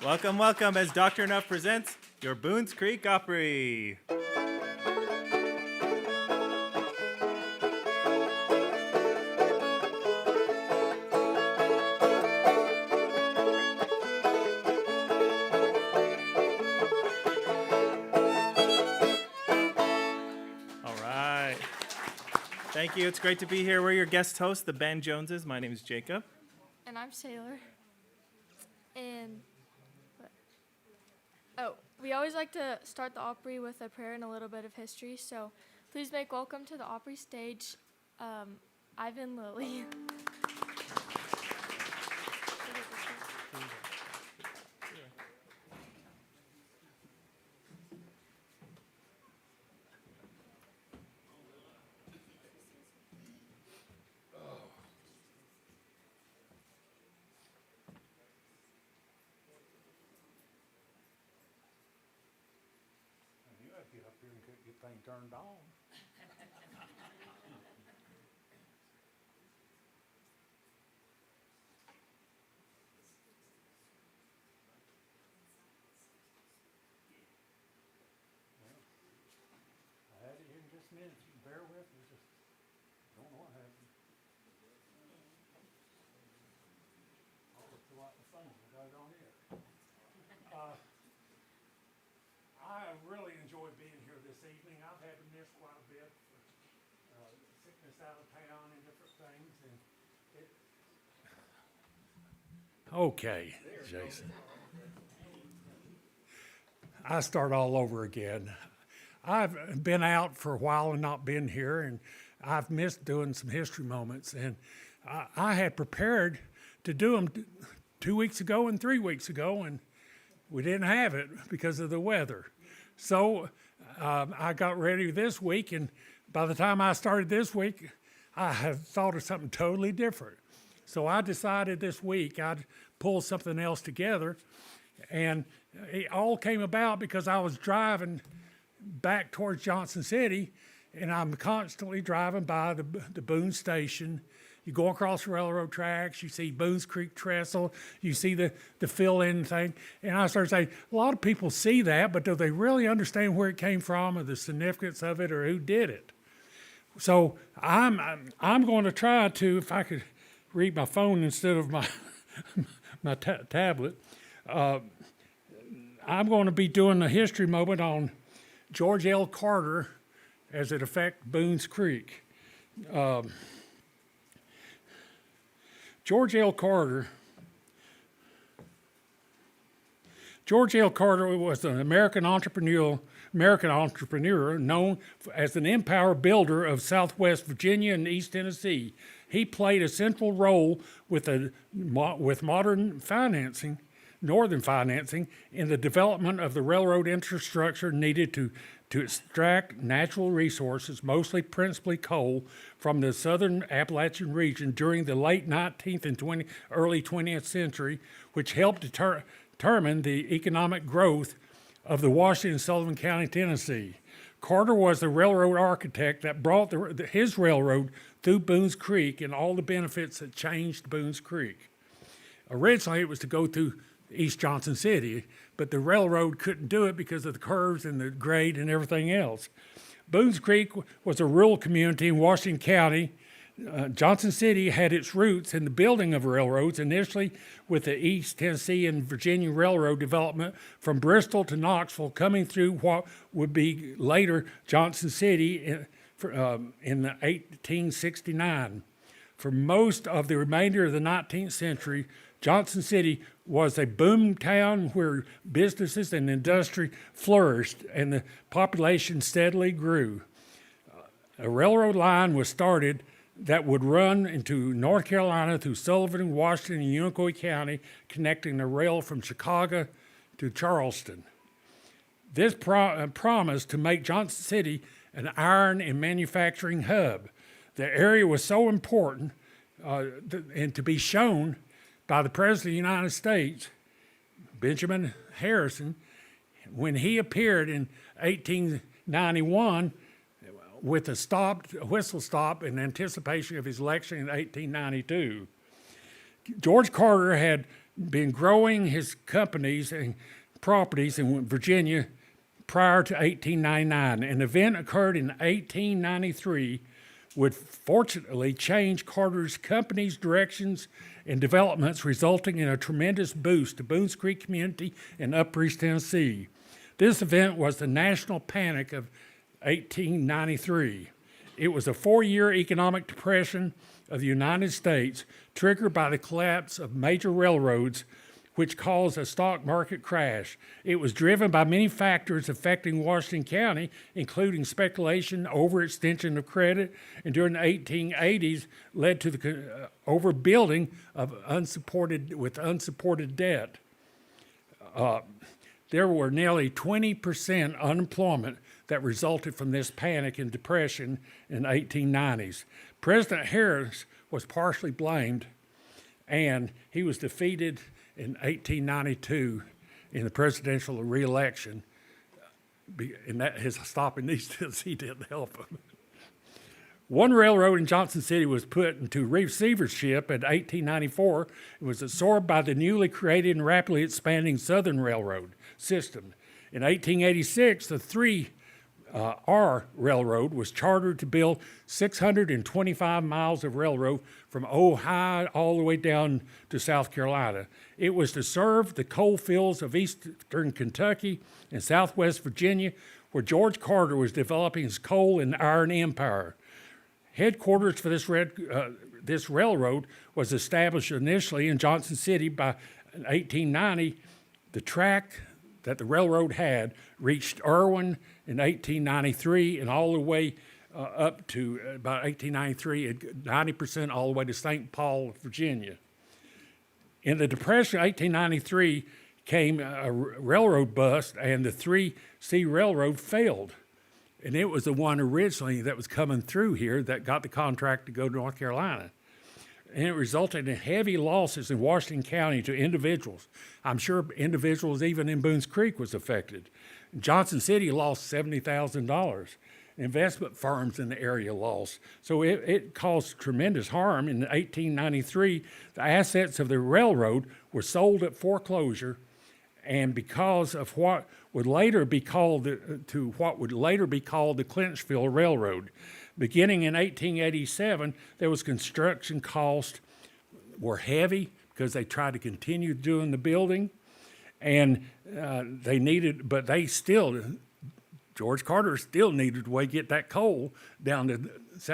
Welcome, welcome, as Dr. ENUF presents your Boones Creek Opry. All right. Thank you. It's great to be here. We're your guest hosts, the Ben Joneses. My name is Jacob. And I'm Sailor. And we always like to start the Opry with a prayer and a little bit of history. So please make welcome to the Opry stage, Ivan Lilly. Get up here and get your thing turned on. I had it here in just a minute. You can bear with me. Just don't know what happened. I'll put the phone. I got it on here. I really enjoyed being here this evening. I've had to miss quite a bit for sickness out of town and different things. And okay, Jason. I start all over again. I've been out for a while and not been here, and I've missed doing some history moments. And I had prepared to do them 2 weeks ago and 3 weeks ago, and we didn't have it because of the weather. So I got ready this week, and by the time I started this week, I had thought of something totally different. So I decided this week I'd pull something else together, and it all came about because I was driving back towards Johnson City, and I'm constantly driving by the Boone station. You go across the railroad tracks, you see Boones Creek Trestle, you see the fill-in thing. And I started saying, a lot of people see that, but do they really understand where it came from or the significance of it or who did it? So I'm going to try to, if I could read my phone instead of my tablet, I'm going to be doing a history moment on George L. Carter as it affects Boones Creek. George L. Carter was an American entrepreneur known as an empire builder of Southwest Virginia and East Tennessee. He played a central role with northern financing in the development of the railroad infrastructure needed to extract natural resources, principally coal, from the southern Appalachian region during the late 19th and early 20th century, which helped determine the economic growth of the Washington and Sullivan County, Tennessee. Carter was the railroad architect that brought his railroad through Boones Creek and all the benefits that changed Boones Creek. Originally, it was to go through East Johnson City, but the railroad couldn't do it because of the curves and the grade and everything else. Boones Creek was a rural community in Washington County. Johnson City had its roots in the building of railroads, initially with the East Tennessee and Virginia Railroad development from Bristol to Knoxville, coming through what would be later Johnson City in 1869. For most of the remainder of the 19th century, Johnson City was a boom town where businesses and industry flourished and the population steadily grew. A railroad line was started that would run into North Carolina through Sullivan, Washington, and Unicoi County, connecting the rail from Chicago to Charleston. This promised to make Johnson City an iron and manufacturing hub. The area was so important and to be shown by the President of the United States, Benjamin Harrison, when he appeared in 1891 with a whistle stop in anticipation of his election in 1892. George Carter had been growing his companies and properties in Virginia prior to 1899. An event occurred in 1893 would fortunately change Carter's company's directions and developments, resulting in a tremendous boost to Boones Creek community in Upper East Tennessee. This event was the national panic of 1893. It was a 4-year economic depression of the United States triggered by the collapse of major railroads, which caused a stock market crash. It was driven by many factors affecting Washington County, including speculation, overextension of credit, and during the 1880s led to the overbuilding of unsupported debt. There were nearly 20% unemployment that resulted from this panic and depression in the 1890s. President Harris was partially blamed, and he was defeated in 1892 in the presidential re-election, and that his stopping these Tennessee didn't help him. One railroad in Johnson City was put into receivership in 1894 and was absorbed by the newly created and rapidly expanding Southern Railroad system. In 1886, the 3R Railroad was chartered to build 625 miles of railroad from Ohio all the way down to South Carolina. It was to serve the coal fields of eastern Kentucky and southwest Virginia, where George Carter was developing his coal and iron empire. Headquarters for this railroad was established initially in Johnson City. By 1890, the track that the railroad had reached Irwin in 1893 and all the way up to about 1893, 90% all the way to St. Paul, Virginia. In the Depression of 1893 came a railroad bust, and the 3C Railroad failed. And it was the one originally that was coming through here that got the contract to go to North Carolina. And it resulted in heavy losses in Washington County to individuals. I'm sure individuals even in Boones Creek was affected. Johnson City lost $70,000. Investment firms in the area lost. So it caused tremendous harm. In 1893, the assets of the railroad were sold at foreclosure, and because of what would later be called the Clinchville Railroad. Beginning in 1887, there was construction costs were heavy because they tried to continue doing the building, and George Carter still needed a way to get that coal down to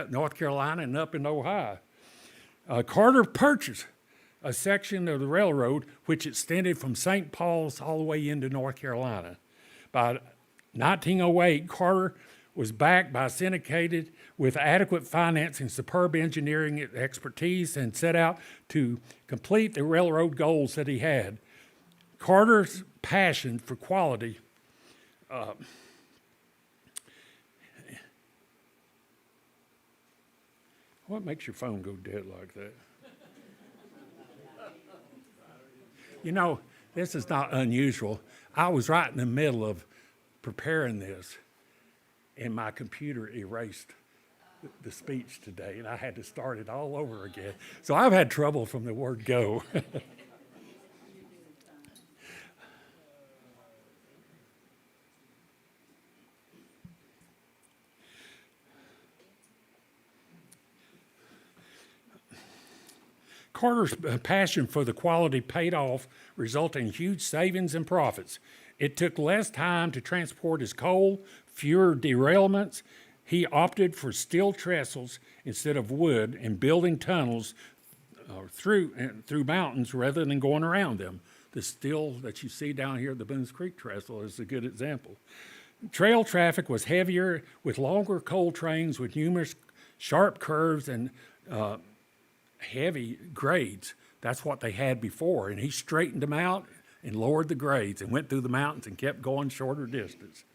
North Carolina and up in Ohio. Carter purchased a section of the railroad which extended from St. Paul's all the way into North Carolina. By 1908, Carter was backed by syndicated with adequate financing, superb engineering expertise, and set out to complete the railroad goals that he had. Carter's passion for quality what makes your phone go dead like that? You know, this is not unusual. I was right in the middle of preparing this, and my computer erased the speech today, and I had to start it all over again. So I've had trouble from the word go. Carter's passion for the quality paid off, resulting in huge savings and profits. It took less time to transport his coal, fewer derailments. He opted for steel trestles instead of wood and building tunnels through mountains rather than going around them. The steel that you see down here at the Boones Creek trestle is a good example. Trail traffic was heavier with longer coal trains with numerous sharp curves and heavy grades. That's what they had before, and he straightened them out and lowered the grades and went through the mountains and kept going shorter distance.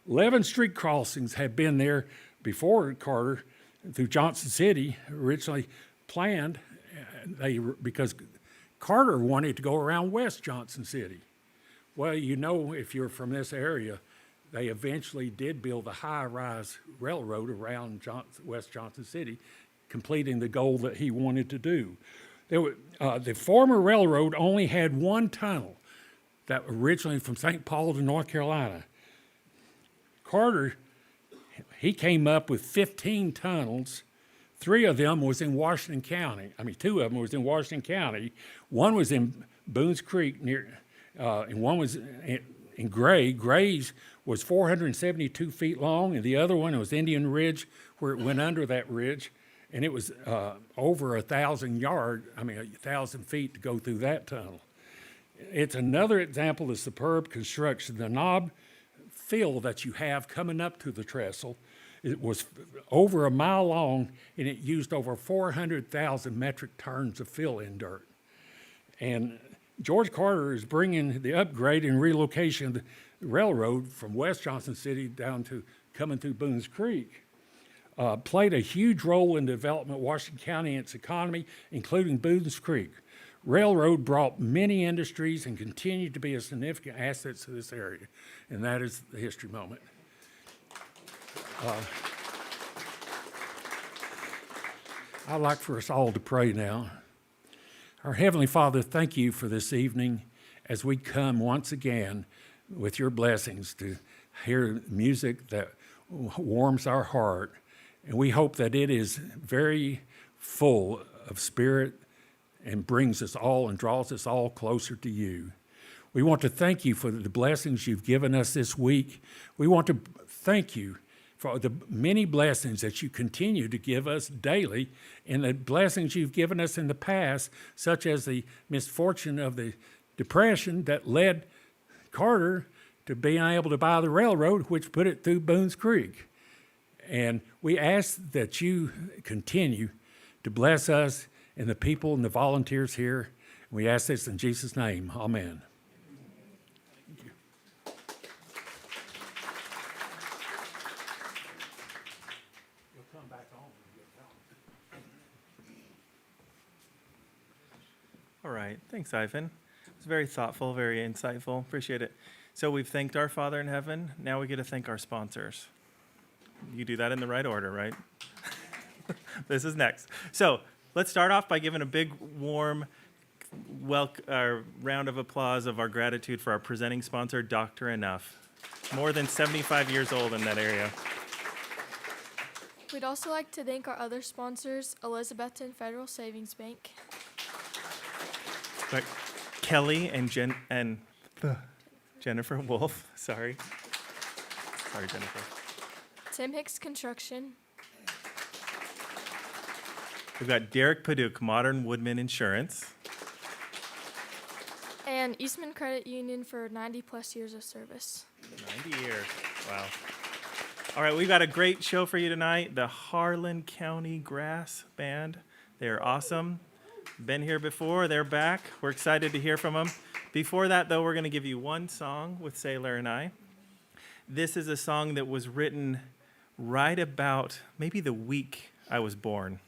11 street crossings had been there before Carter through Johnson City, originally planned because Carter wanted to go around West Johnson City. Well, you know, if you're from this area, they eventually did build a high-rise railroad around West Johnson City, completing the goal that he wanted to do. The former railroad only had one tunnel that originally from St. Paul to North Carolina. Carter, he came up with 15 tunnels. 3 of them was in Washington County. 2 of them was in Washington County. One was in Boones Creek and one was in Gray. Gray's was 472 feet long, and the other one was Indian Ridge, where it went under that ridge, and it was over 1,000 feet to go through that tunnel. It's another example of superb construction. The knob fill that you have coming up to the trestle, it was over a mile long, and it used over 400,000 metric tons of fill-in dirt. And George Carter is bringing the upgrade and relocation of the railroad from West Johnson City down to coming through Boones Creek. Played a huge role in the development of Washington County and its economy, including Boones Creek. Railroad brought many industries and continued to be a significant asset to this area, and that is the history moment. I'd like for us all to pray now. Our Heavenly Father, thank you for this evening as we come once again with your blessings to hear music that warms our heart. And we hope that it is very full of spirit and brings us all and draws us all closer to you. We want to thank you for the blessings you've given us this week. We want to thank you for the many blessings that you continue to give us daily and the blessings you've given us in the past, such as the misfortune of the Depression that led Carter to being able to buy the railroad, which put it through Boones Creek. And we ask that you continue to bless us and the people and the volunteers here. We ask this in Jesus' name. Amen. All right. Thanks, Ivan. It's very thoughtful, very insightful. Appreciate it. So we've thanked our Father in heaven. Now we get to thank our sponsors. You do that in the right order, right? This is next. So let's start off by giving a big, warm round of applause of our gratitude for our presenting sponsor, Dr. ENUF. More than 75 years old in that area. We'd also like to thank our other sponsors, Elizabethton Federal Savings Bank, But Kelly and Jennifer Wolf. Sorry, Jennifer. Tim Hicks Construction, We've got Derek Paduch, Modern Woodman Insurance. and Eastman Credit Union for 90-plus years of service. 90 years. Wow. All right, we've got a great show for you tonight. The HARLAN County Grass Band. They're awesome. Been here before. They're back. We're excited to hear from them. Before that, though, we're going to give you one song with Sailor and I. This is a song that was written right about maybe the week I was born,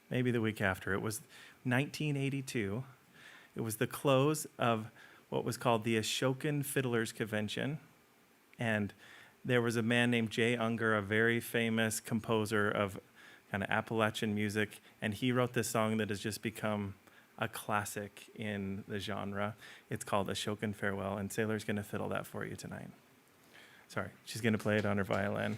maybe the week after. It was 1982. It was the close of what was called the Ashokan Fiddlers Convention. And there was a man named Jay Unger, a very famous composer of kind of Appalachian music, and he wrote this song that has just become a classic in the genre. It's called Ashokan Farewell, and Sailor's going to fiddle that for you tonight. Sorry, she's going to play it on her violin.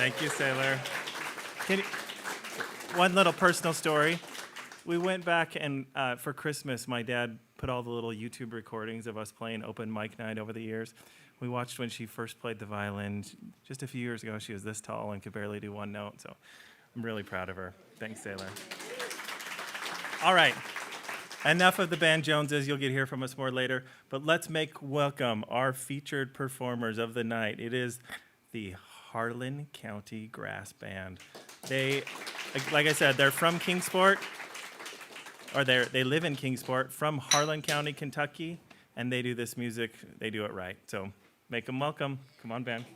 Thank you, Sailor. One little personal story. We went back and for Christmas, my dad put all the little YouTube recordings of us playing open mic night over the years. We watched when she first played the violin. Just a few years ago, she was this tall and could barely do one note, so I'm really proud of her. Thanks, Sailor. All right. Enough of the band Joneses. You'll get hear from us more later. But let's make welcome our featured performers of the night. It is the HARLAN County Grass Band. They, like I said, they're from Kingsport, or they live in Kingsport, from Harlan County, Kentucky, and they do this music. They do it right. So make them welcome. Come on, band.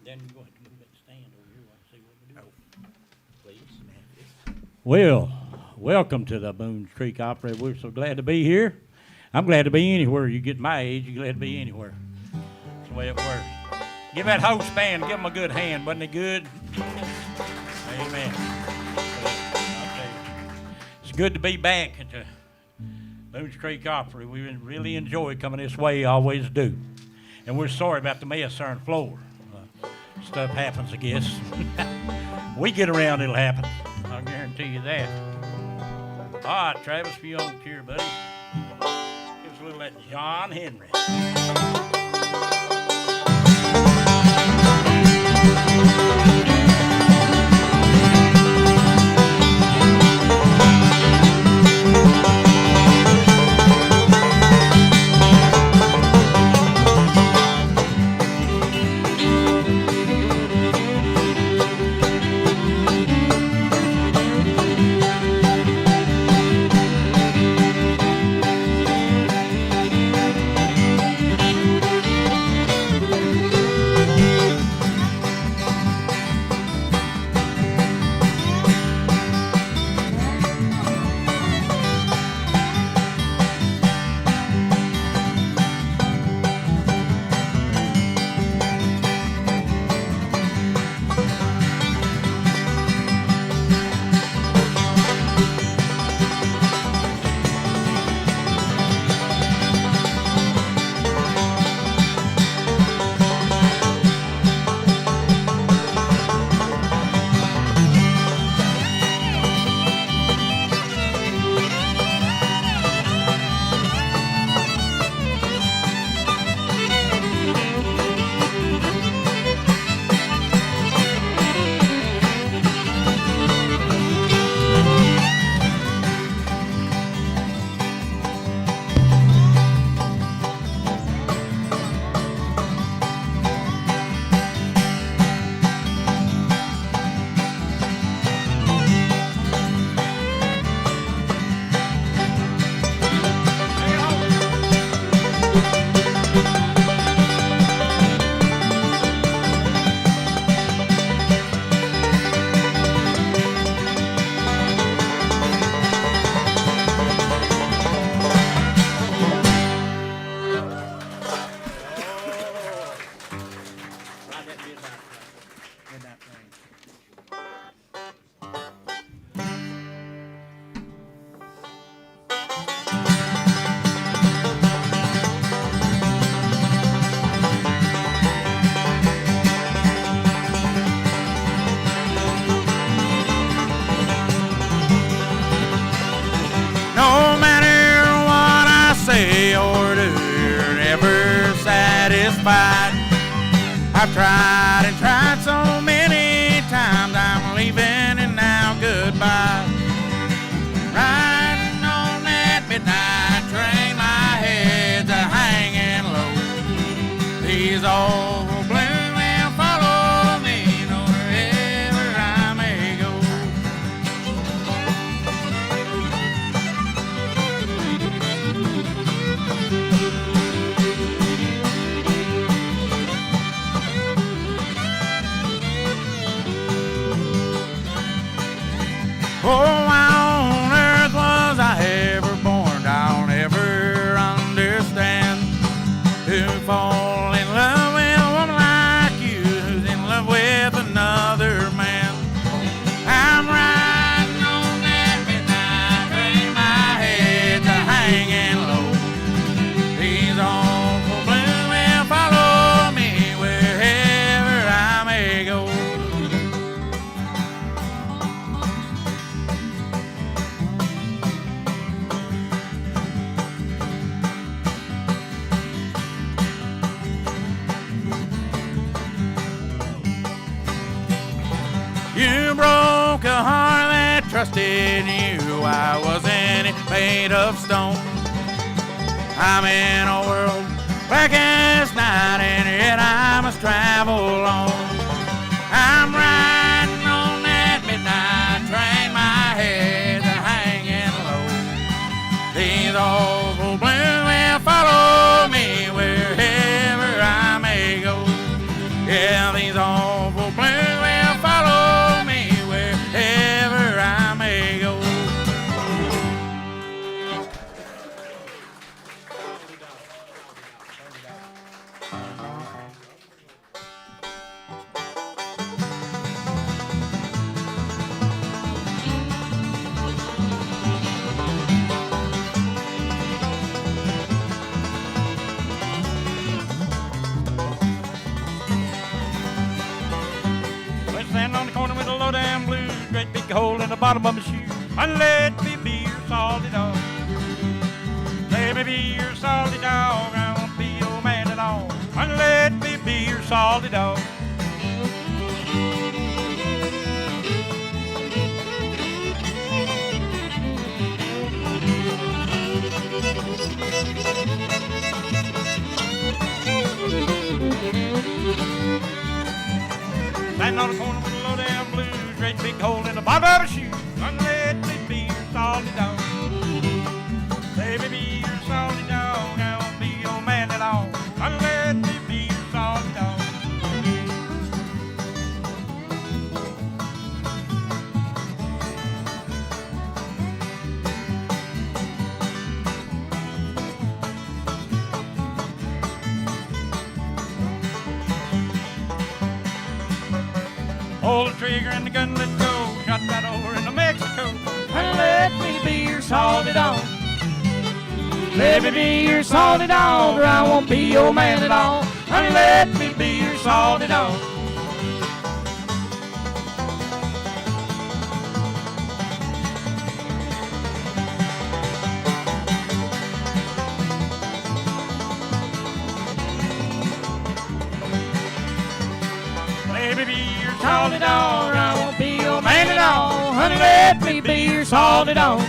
Then you go ahead and move that stand over here while I see what we do. Please. Well, welcome to the Boones Creek Opry. We're so glad to be here. I'm glad to be anywhere. You get my age, you're glad to be anywhere. That's the way it works. Give that host band, give them a good hand. Wasn't it good? Amen. It's good to be back at the Boones Creek Opry. We really enjoy coming this way, always do. And we're sorry about the mess there on the floor. Stuff happens, I guess. We get around, it'll happen. I'll guarantee you that. All right, Travis, if you don't care, buddy. Give us a little of that John Henry. that midnight train. No matter what I say or do, you're never satisfied. I've tried and tried so many times, I'm leaving and now goodbye. Riding on that midnight train, my head's a hanging low. These old blues will follow me wherever I may go. Oh, why on earth was I ever born? I'll never understand. To fall in love with a woman like you, who's in love with another man. I'm riding on that midnight train, my head's a hanging low. These awful blues will follow me wherever I may go. You broke a heart that trusted you. I wasn't made of stone. I'm in a world black as night, and yet I must travel on. I'm riding on that midnight train, my head's a hanging low. These awful blues will follow me wherever I may go. Yeah, these awful blues will follow me wherever I may go. We're standing on the corner with a low down blues, great big hole in the bottom of my shoe. And let me be your salty dog. Let me be your salty dog. I won't be your man at all. And let me be your salty dog. Standing on the corner with a low down blues, great big hole in the bottom of a shoe. And let me be your salty dog. Let me be your salty dog. I won't be your man at all. And let me be your salty dog. Pull the trigger and the gun let go. Shot right over into Mexico. And let me be your salty dog. Let me be your salty dog, or I won't be your man at all. And let me be your salty dog. Let me be your salty dog, or I won't be your man at all. Honey, let me be your salty dog.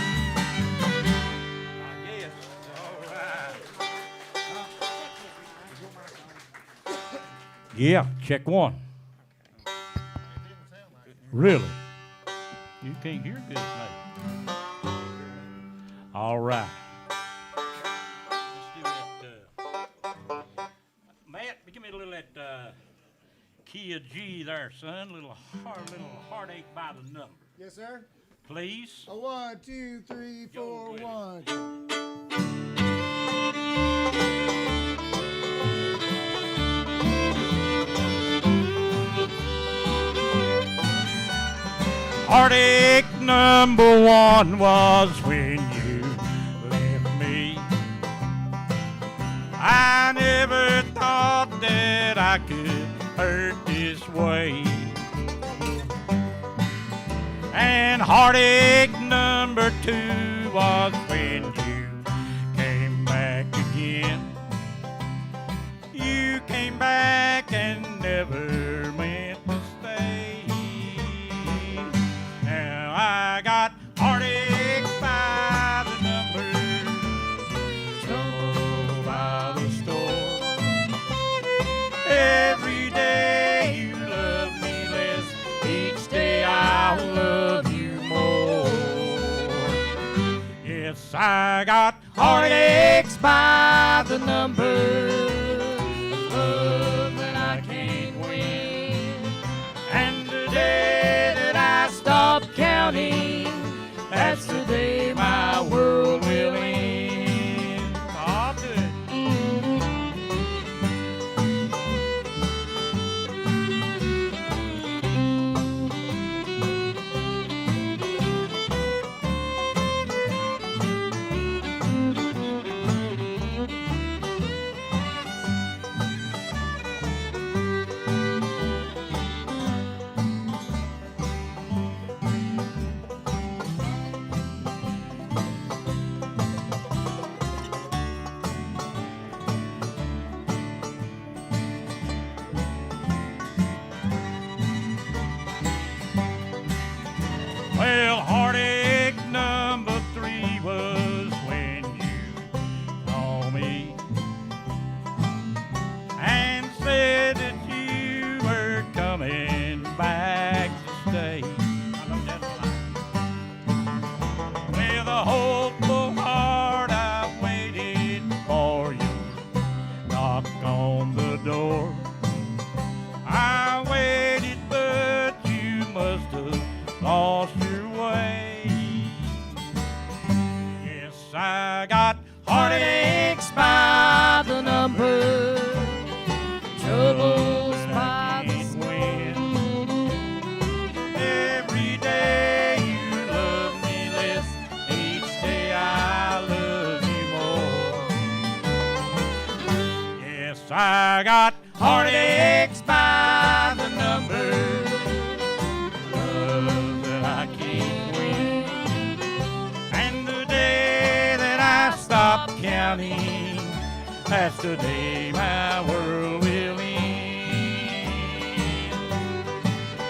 Yeah, check one. Really? You can't hear good tonight. All right. Let's do that. Matt, give me a little of that key of G there, son. Little heartache by the number. Yes, sir. Please. A 1, 2, 3, 4, with it. 1. Heartache number one was when you left me. I never thought that I could hurt this way. And heartache number two was when you came back again. You came back and never meant to stay. Now I got heartache by the number, trouble by the store. Every day you love me less, each day I'll love you more. Yes, I got heartaches by the number, love that I can't win. And the day that I stop counting, that's the day my world will end. I'll do it. Well, heartache number three was when you called me and said that you were coming back to stay. I know that's a lie. With a hopeful heart, I waited for you, knock on the door. I waited, but you must have lost your way. Yes, I got heartaches by the number, troubles by the win. Every day you love me less, each day I love you more. Yes, I got heartaches by the number, love that I can't win. And the day that I stop counting, that's the day my world will end.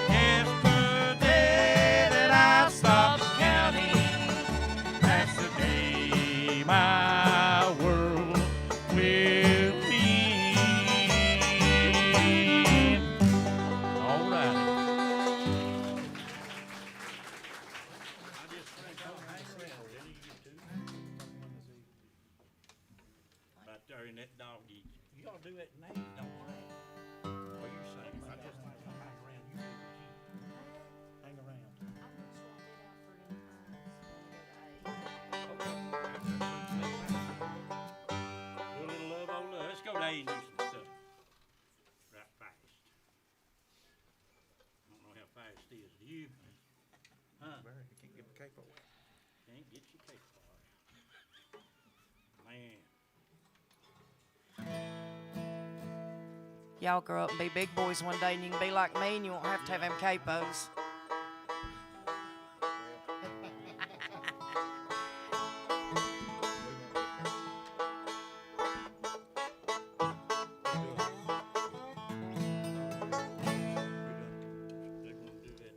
Yes, the day that I stop counting, that's the day my world will end. All right. Right there in that doggy. You ought to do that now. Don't mind. What you saying? I just like to hang around. You hang around. Do a little love on love. Let's go to A and do some stuff. Right fast. I don't know how fast it is. Do you? Huh? You can't get the cape away. Can't get your cake far. Man. Y'all grow up and be big boys one day, and you can be like me, and you won't have to have them capos. They're gonna do that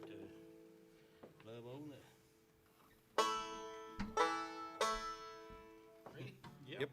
love on that. Ready? Yep.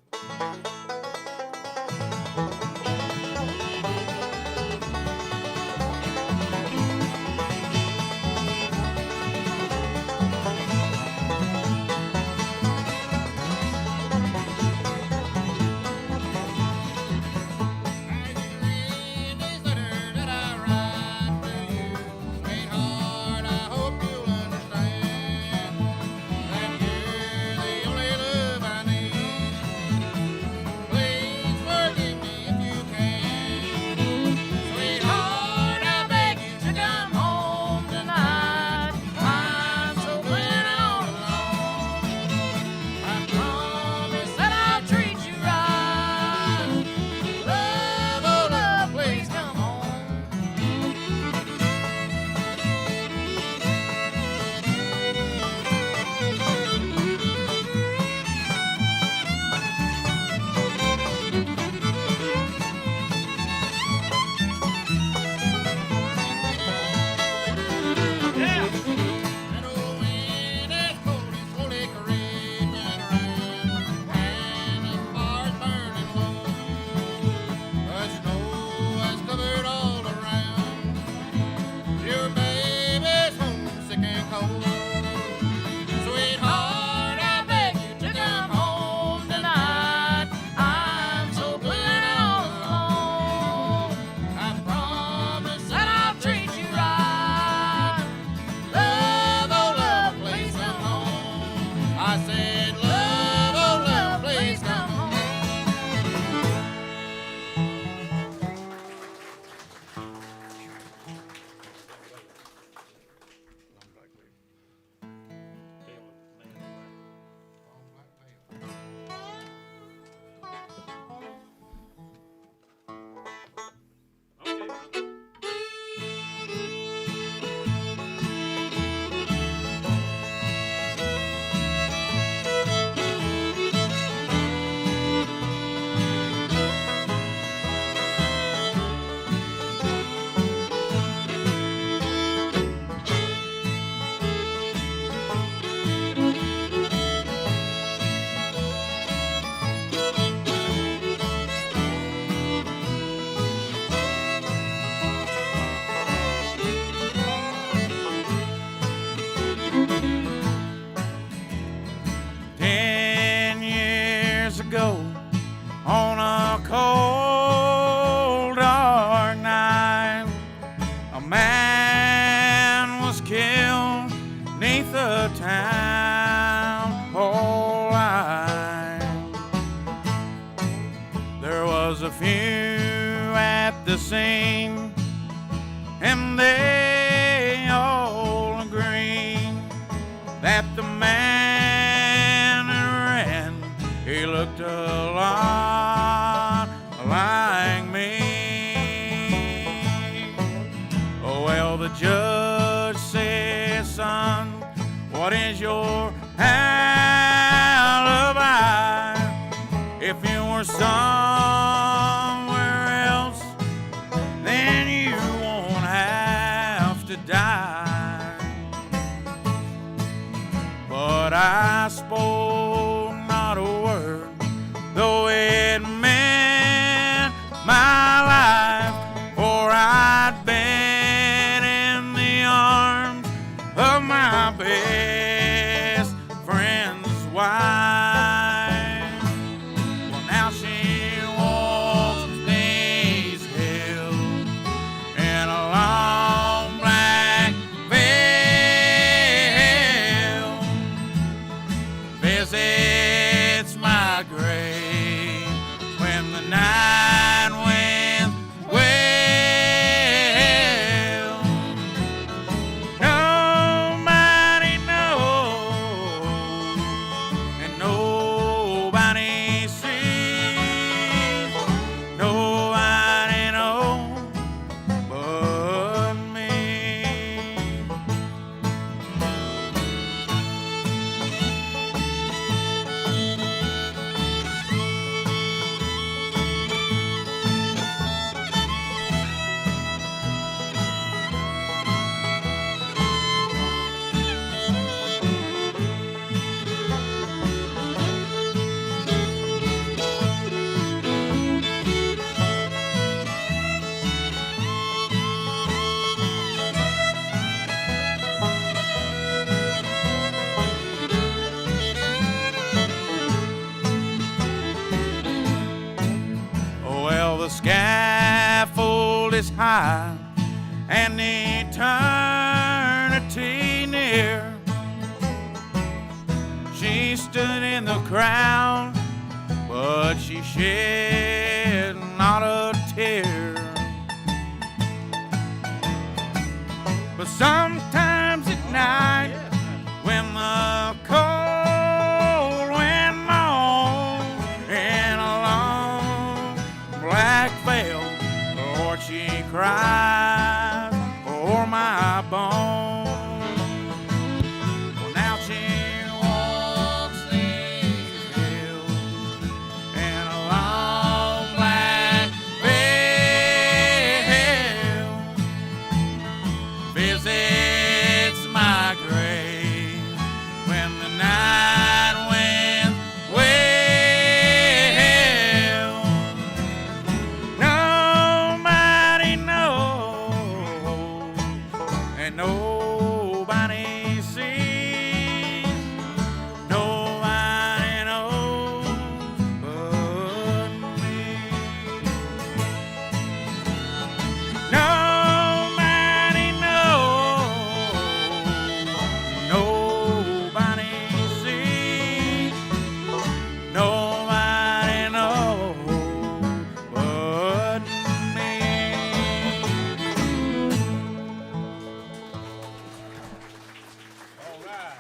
the town hall line. There was a few at the scene, and they all agreed that the man who ran, he looked a lot like me. Oh, well, the judge said, son, what is your alibi? If you were somewhere else, then you won't have to die. But I spoke not a word, though it meant my life, for I'd been in the arms of my best friend's wife. Well, now she walks these hills in a long black veil, visits my grave when the night winds wail. Nobody knows and nobody sees. Nobody knows but me. Well, the scaffold is high and eternity near. She stood in the crowd, but she shed not a tear. But sometimes at night, when the cold wind moans in a long black veil, Lord, she cries for my bones. Well, now she walks these hills in a long black veil, visits my grave when the night winds wail. Nobody knows and nobody sees. Nobody knows but me. Nobody knows, nobody sees. Nobody knows but me. All right.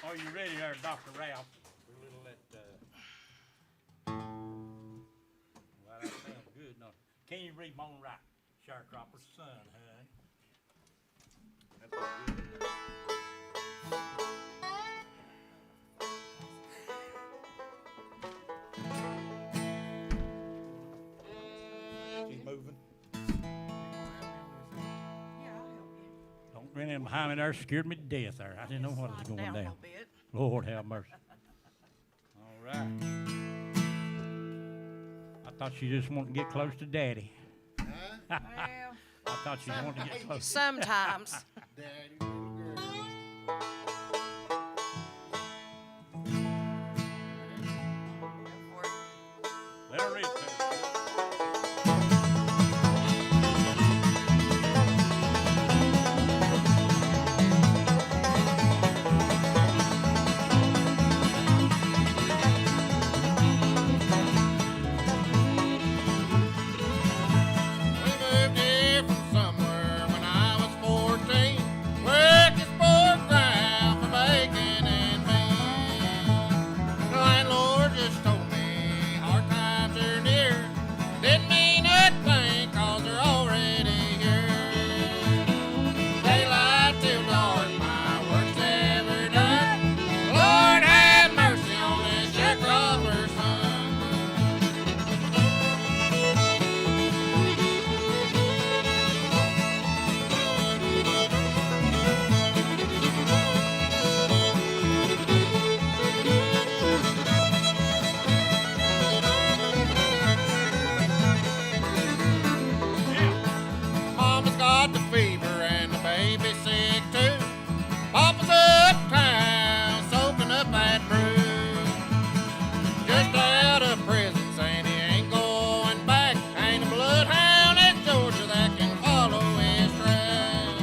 Are you ready there, Dr. Ralph? We're a little well, that sounds good. No. Can you read my own right? Sharecropper's son, huh? That's all good. Keep moving. Don't run in behind me there, scared me to death there. I didn't know what was going down. Lord have mercy. All right. I thought she just wanted to get close to Daddy. Well, I thought she wanted to get close. sometimes. Daddy, little girl. Let her read it to us. got the fever and the baby's sick too. Papa's uptown soaking up that brew. Just out of prison, saying he ain't going back. Ain't a bloodhound in Georgia that can follow his track.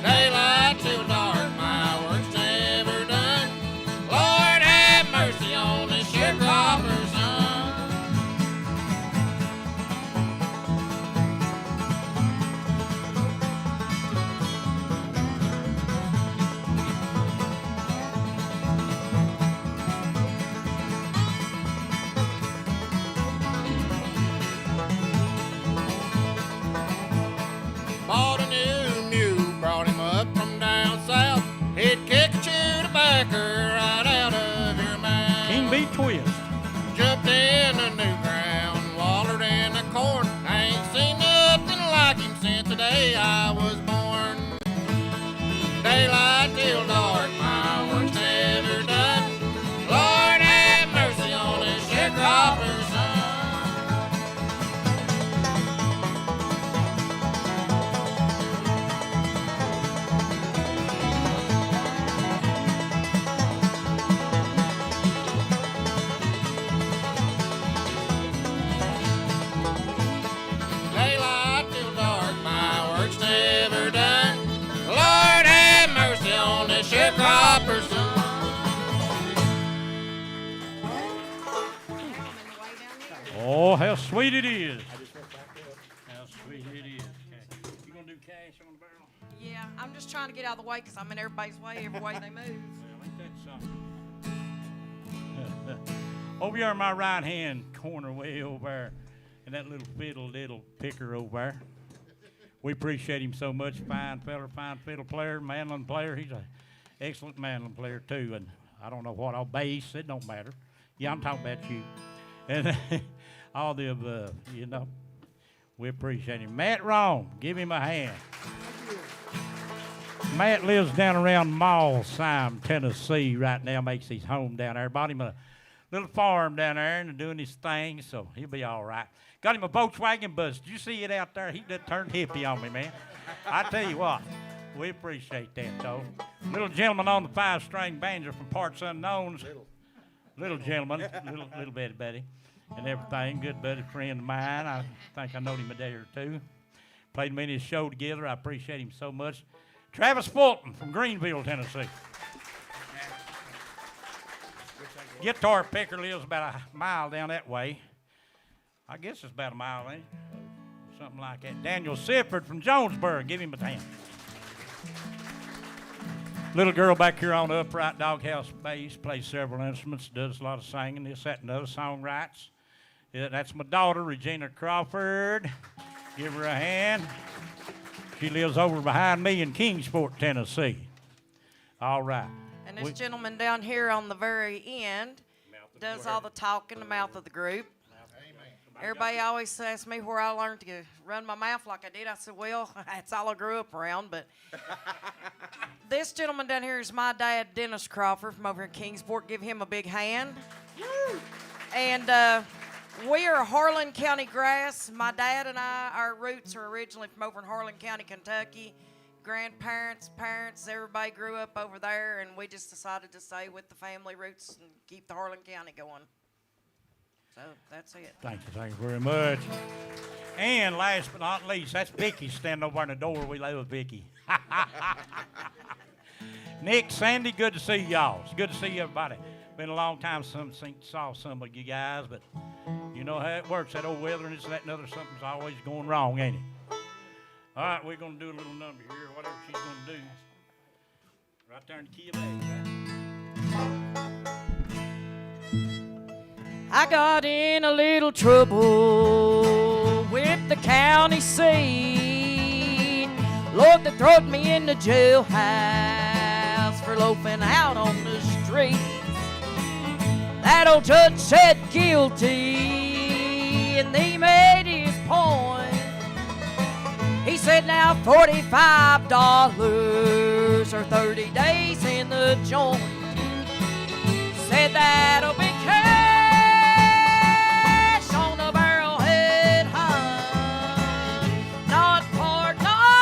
Daylight till dark, my work's never done. Lord have mercy on this sharecropper's son. Bought a new mule, brought him up from down south. He'd kick a chew tobacco right out of your mouth. King B twist. Jumped in the new ground, wallered in the corn. I ain't seen nothing like him since the day I was born. Daylight till dark, my work's never done. Lord have mercy on this sharecropper's son. Daylight till dark, my work's never done. Lord have mercy on this sharecropper's son. Oh, how sweet it is. How sweet it is. Okay. You gonna do cash on the barrel? Yeah, I'm just trying to get out of the way because I'm in everybody's way every way they move. Well, ain't that something? Over here in my right hand corner, way over there, and that little picker over there. We appreciate him so much. Fine feller, fine fiddle player, mandolin player. He's an excellent mandolin player too. And I don't know what I'll bass. It don't matter. Yeah, I'm talking about you. And all the above, you know. We appreciate him. Matt Rome, give him a hand. Matt lives down around Malsime, Tennessee right now, makes his home down there. Bought him a little farm down there and doing his thing, so he'll be all right. Got him a Volkswagen bus. Did you see it out there? He done turned hippie on me, man. I tell you what, we appreciate that, though. Little gentleman on the 5-string banjo from Parts Unknowns. Little gentleman, little bitty buddy, and everything. Good buddy friend of mine. I think I knowed him a day or two. Played many a show together. I appreciate him so much. Travis Fulton from Greenville, Tennessee. Guitar picker lives about a mile down that way. I guess it's about a mile, ain't it? Something like that. Daniel Sifford from Jonesboro. Give him a hand. Little girl back here on the upright doghouse bass, plays several instruments, does a lot of singing, this, that, and other, songwrites. Yeah, that's my daughter, Regina Crawford. Give her a hand. She lives over behind me in Kingsport, Tennessee. All right. And this gentleman down here on the very end does all the talking, the mouth of the group. Everybody always asks me where I learned to run my mouth like I did. I said, well, that's all I grew up around. But this gentleman down here is my dad, Dennis Crawford, from over in Kingsport. Give him a big hand. And we are HARLAN County Grass. My dad and I, our roots are originally from over in HARLAN County, Kentucky. Grandparents, parents, everybody grew up over there, and we just decided to stay with the family roots and keep the HARLAN County going. So that's it. Thank you very much. And last but not least, that's Vicky standing over in the door. We love Vicky. Nick, Sandy, good to see y'all. It's good to see everybody. Been a long time since saw some of you guys, but you know how it works. That old weather and this, that, and other, something's always going wrong, ain't it? All right, we're going to do a little number here, whatever she's going to do. Right there in the key of A, right? I got in a little trouble with the county seat. Lord, they throwed me in the jailhouse for loafing out on the streets. That old judge said guilty, and he made his point. He said now $45 or 30 days in the joint. Said that'll be cash on the barrelhead hunt, not part, not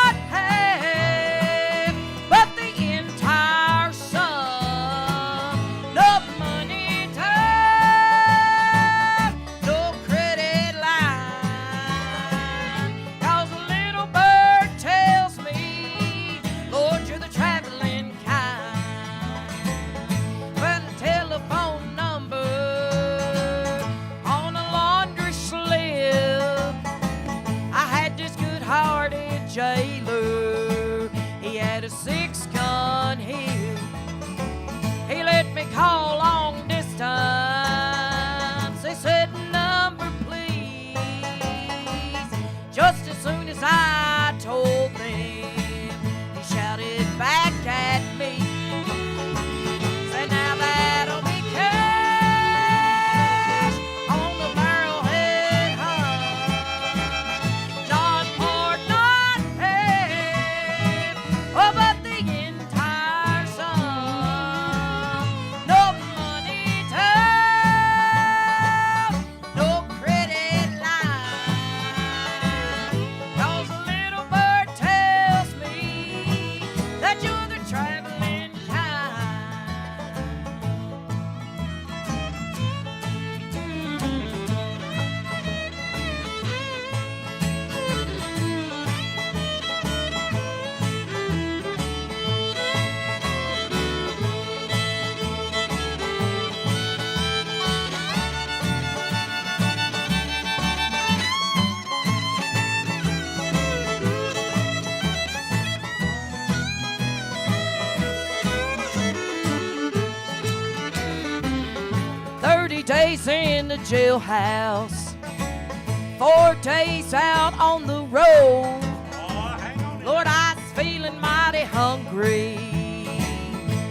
jailer. He had a 6-gun hill. He let me call long distance. He said, number please. Just as soon as I told them, he shouted back at me. Said, now that'll be cash on the barrelhead hunt. Not part, not half, oh, but the entire sum. No money tough, no credit line. 'Cause a little bird tells me that you're the traveling kind. 30 days in the jailhouse, 4 days out on the road. Lord, I was feeling mighty hungry,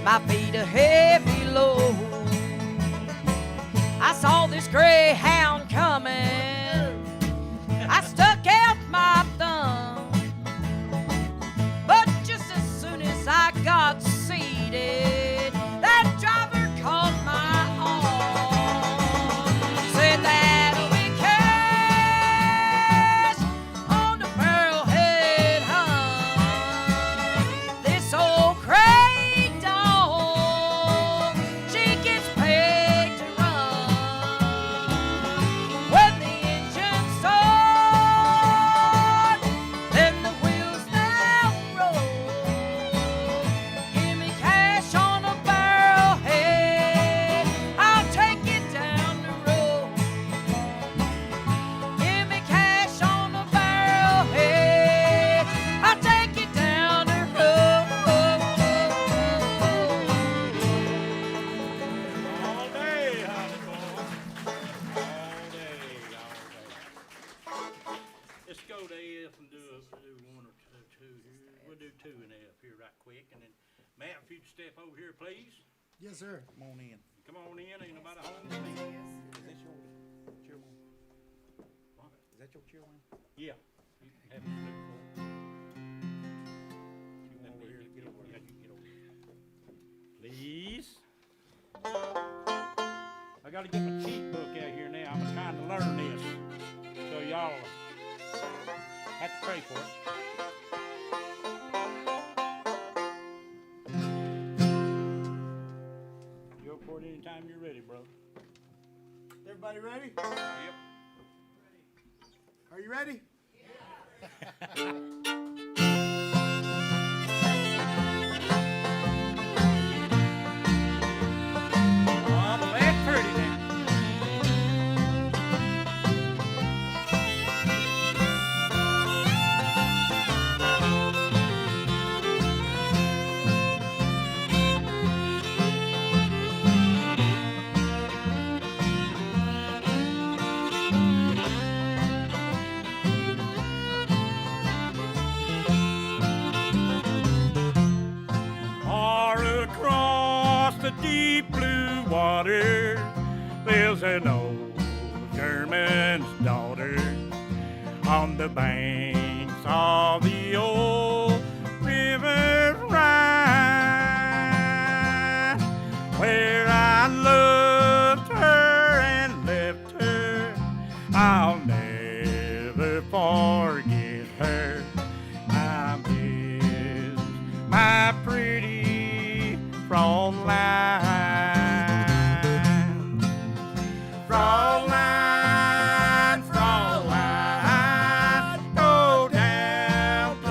my feet a heavy load. I saw this greyhound coming, I stuck out my thumb, but just as soon as I got seated, that driver caught my arm. Said that'll be cash on the barrelhead hunt. This old gray dog, she gets paid to run. When the engine starts, then the wheels now roll. Give me cash on a barrelhead, I'll take it down the road. Give me cash on a barrelhead, I'll take it down the road. All day, honey boy. All day, all day. Let's go to F and do one or two here. We'll do 2 in F here right quick, and then Matt, if you'd step over here, please. Yes, sir. Come on in. Come on in. Ain't nobody home. Is that your chairman? What? Is that your chairman? Yeah. You can have it straight forward. You Come over here, get over Yeah, here. you can get over here. Please. I gotta get my cheat book out here now. I'm trying to learn this. So y'all have to pray for it. Go for it anytime you're ready, bro. Everybody ready? Yep. Are you ready? Oh, play it pretty now. Far across the deep blue water lives an old German's daughter on the banks of the old river Rhine, where I loved her and left her. I'll never forget her. I miss my pretty Fraulein. Fraulein, Fraulein, go down to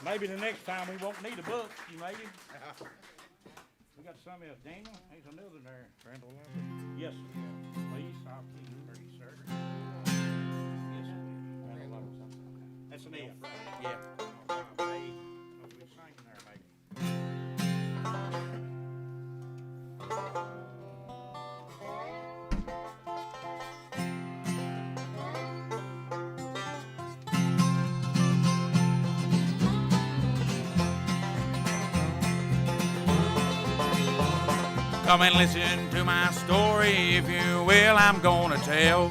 Maybe the next time we won't need a book, you maybe. We got some else. Daniel, there's another there. Randall. Yes, sir. Please, I'll keep it for you, sir. Yes, sir. Randall Lovell. That's an F, right? Yeah. Maybe. We're singing there, maybe. Come and listen to my story, if you will, I'm gonna tell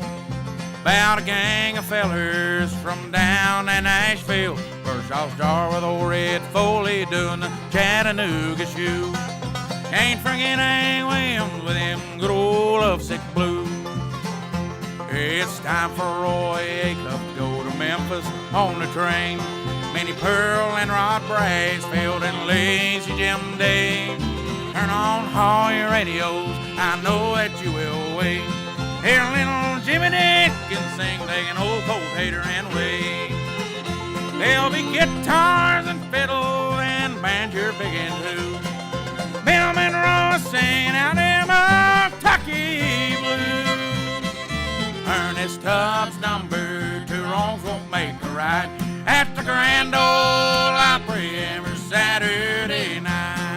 about a gang of fellers from down in Nashville. First I'll start with old Red Foley doing the Chattanooga shoe. Can't forget Hank Williams with them good old lovesick blues. It's time for Roy Acuff to go to Memphis on the train. Minnie Pearl and Rod Brasfield and Lazy Jim Day. Turn on all your radios, I know that you will wait. Hear little Jimmy Dickens sing, taking old coat hater and away. There'll be guitars and fiddle and banjo begin to. Bill Monroe singing out them Kentucky blues. Ernest Tubbs number 2 wrongs won't make a right at the Grand Ole Opry every Saturday night.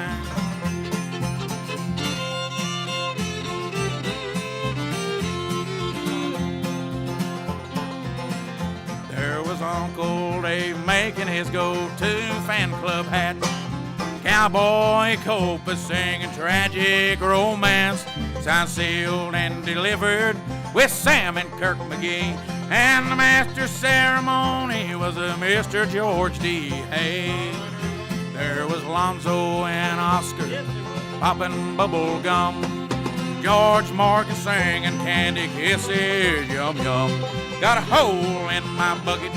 There was Uncle Dave making his go-to fan club hat. Cowboy Cope is singing tragic romance, signed, sealed, and delivered with Sam and Kirk McGee. And the master ceremony was a Mr. George D. Hay. There was Lonzo and Oscar popping bubble gum. George Marcus singing Candy Kisses, yum yum. Got a hole in my bucket,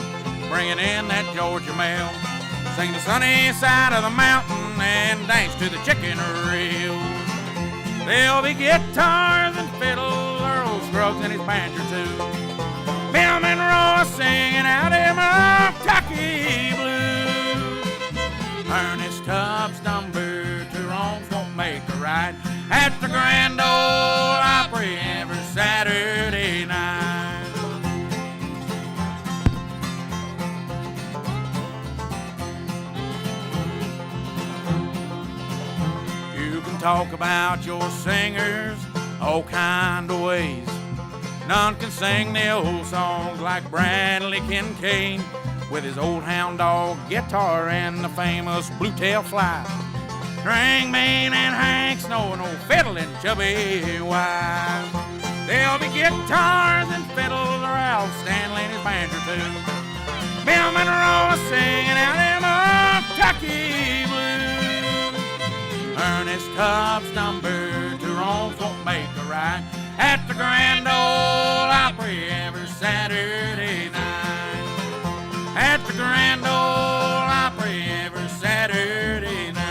bringing in that Georgia mail. Sing the sunny side of the mountain and dance to the chicken reel. There'll be guitars and fiddles, Earl Scruggs and his banjo too. Bill Monroe singing out them Kentucky blues. Ernest Tubbs number 2 wrongs won't make a right at the Grand Ole Opry every Saturday night. You can talk about your singers all kind of ways. None can sing the old songs like Bradley Kincaid with his old hound dog guitar and the famous Blue Tail Fly. Strangman and Hank Snow, no fiddling chubby wives. There'll be guitars and fiddles, or Ralph Stanley and his banjo too. Bill Monroe singing out them Kentucky blues. Ernest Tubbs number 2 wrongs won't make a right at the Grand Ole Opry every Saturday night. At the Grand Ole Opry every Saturday night.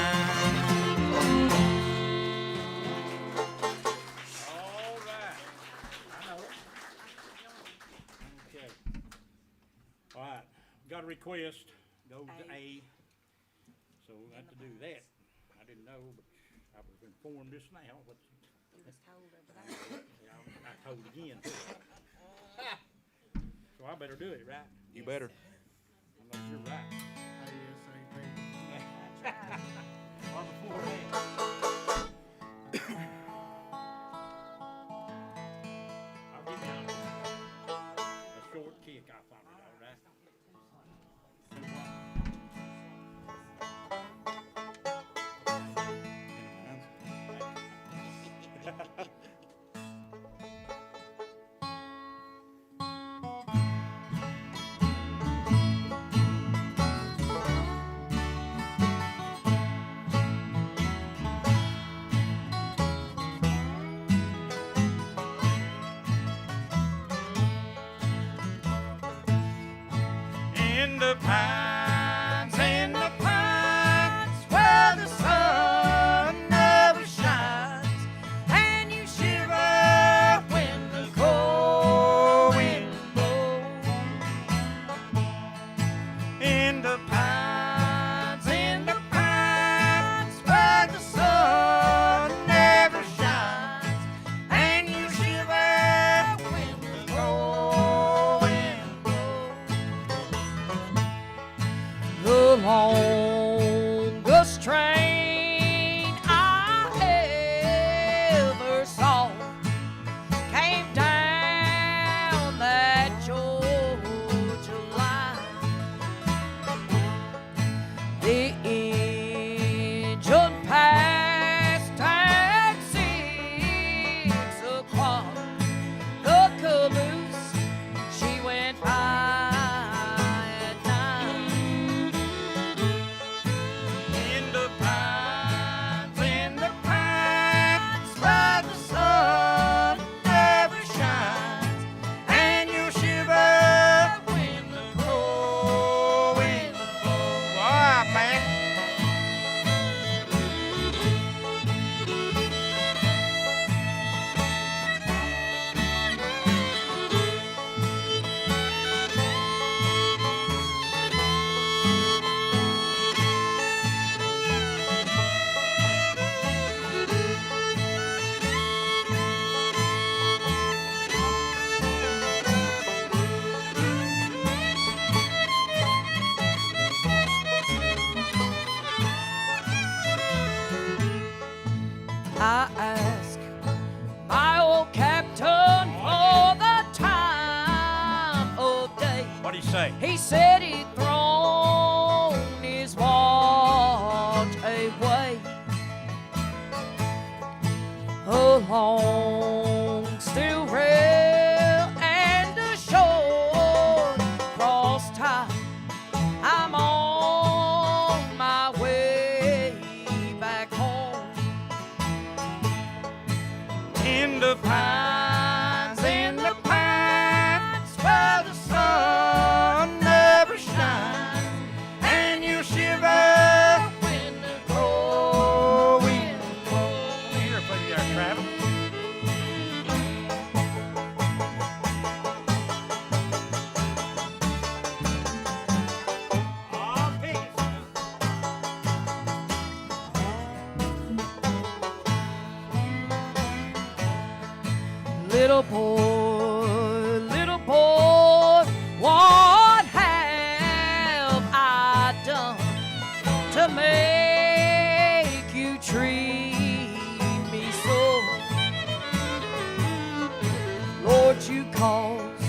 All right. I know it. Okay. All right. Got a request. Goes to A. So we'll have to do that. I didn't know, but I was informed just now. But I told again. So I better do it, right? You better. Unless you're right. Or before that. I'll give you a short kick. I thought it all right. In the pines, where the sun never shines, and you shiver when the cold wind blows. In the pines. longest train I ever saw came down that Georgia line. The engine passed at 6 o'clock. The caboose, she went by at 9. In the pines, where the sun never shines, and you shiver when the cold wind blows. All right, man. I asked my old captain for the time of day. What'd he say? He said he'd thrown his watch away. Along steel rail and a short cross tie, I'm on my way back home. In the pines, where the sun never shines, and you shiver when the cold wind blows. Here, buddy, there, Travis. Oh, peace. Little boy, what have I done to make you treat me so? Lord, you caused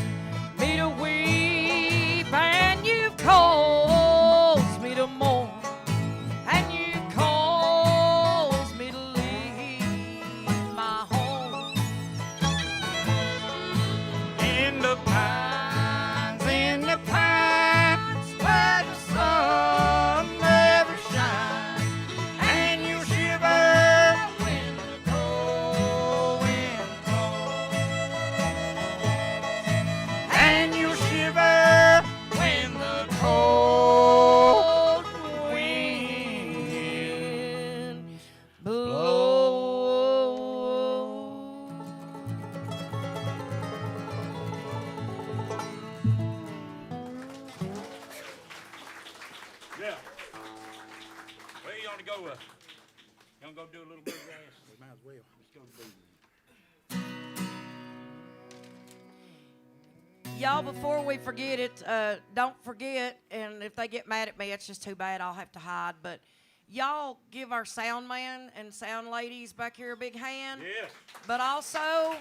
me to weep, and you've caused me to mourn, and you caused me to leave my home. In the pines, where the sun never shines, and you shiver when the cold wind blows. And you shiver when the cold wind blows. Yeah. Where you want to go? You want to go do a little bluegrass? We might as well. Let's go to bluegrass. Y'all, before we forget it, don't forget, and if they get mad at me, it's just too bad. I'll have to hide. But y'all give our sound man and sound ladies back here a big hand. Yes. But also,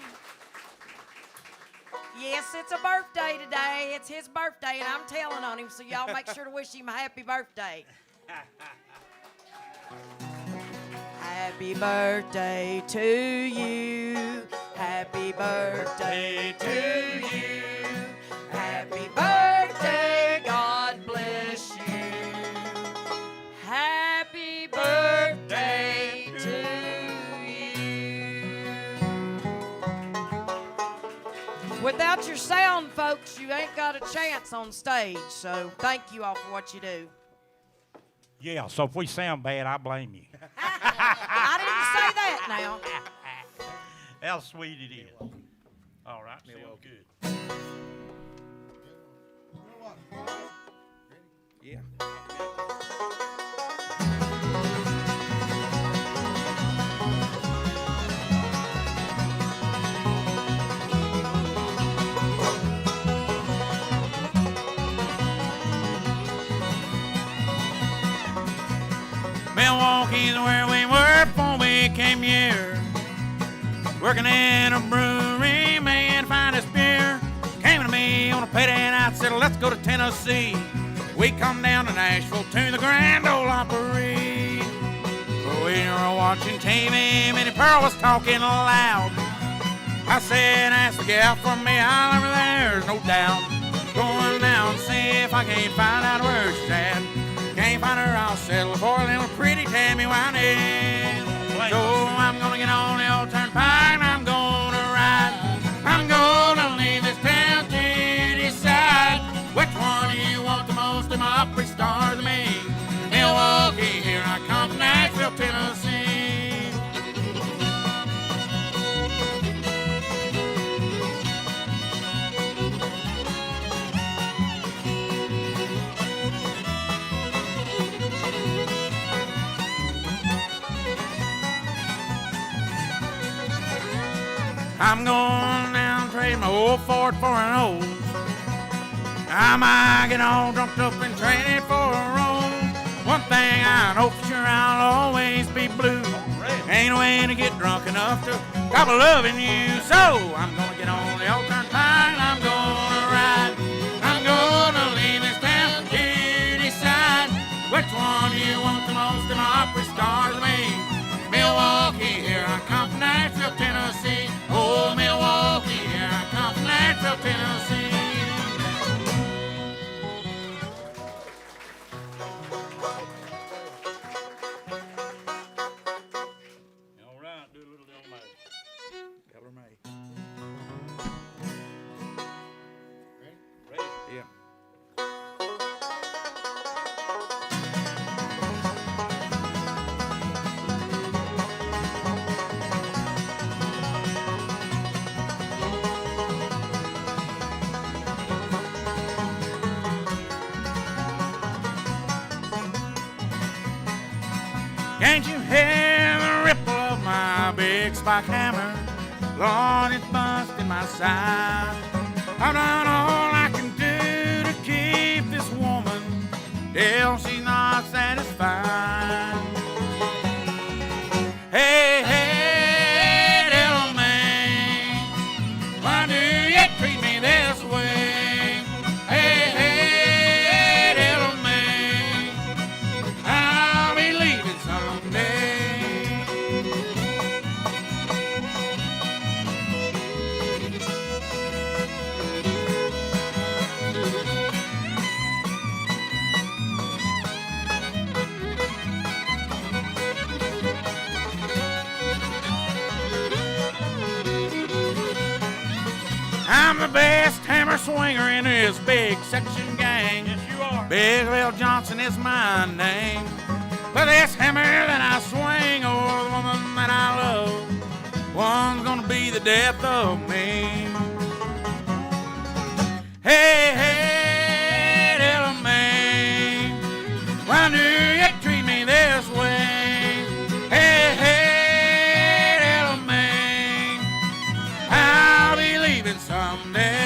yes, it's a birthday today. It's his birthday, and I'm telling on him, so y'all make sure to wish him a happy birthday. Happy birthday to you. Happy birthday to you. Happy birthday, God bless you. Happy birthday to you. Without your sound, folks, you ain't got a chance on stage. So thank you all for what you do. Yeah, so if we sound bad, I blame you. I didn't say that now. How sweet it is. All right, sounds good. Yeah. Milwaukee's where we were before we came here. Working in a brewery, making finest beer. Came to me on a payday night, said, let's go to Tennessee. We come down to Nashville to the Grand Ole Opry. We were watching TV, Minnie Pearl was talking loud. I said, ask the gal for me, I'll over there's no doubt. Going down, see if I can't find out where she's at. Can't find her, I'll settle for a little pretty Tammy Wynette. So I'm gonna get on the old turnpike and I'm gonna ride. I'm gonna leave this town to decide. Which one do you want the most of my Opry stars? Me, Milwaukee, here I come from Nashville, Tennessee. I'm going down, trade my old Ford for an old. I might get all drunk up and trade it for a roll. One thing I know for sure, I'll always be blue. Ain't no way to get drunk enough to stop loving you. So I'm gonna get on the old turnpike and I'm gonna ride. I'm gonna leave this town to decide. Which one do you want the most of my Opry stars? Me, Milwaukee, here I come from Nashville, Tennessee. Oh, Milwaukee, here I come from Nashville, Tennessee. All right, do a little Del May. Governor May. Ready? Yeah. Can't you hear the ripple of my big spike hammer? Lord, it's busting my side. I've done all I can do to keep this woman till she's not satisfied. Hey, hey, little man, why do you treat me this way? Hey, hey, little man, I'll be leaving someday. I'm the best hammer swinger in this big section gang. Yes, you are. Big Bill Johnson is my name. But this hammer that I swing over the woman that I love, one's gonna be the death of me. Hey, hey, little man, why do you treat me this way? Hey, hey, little man, I'll be leaving someday.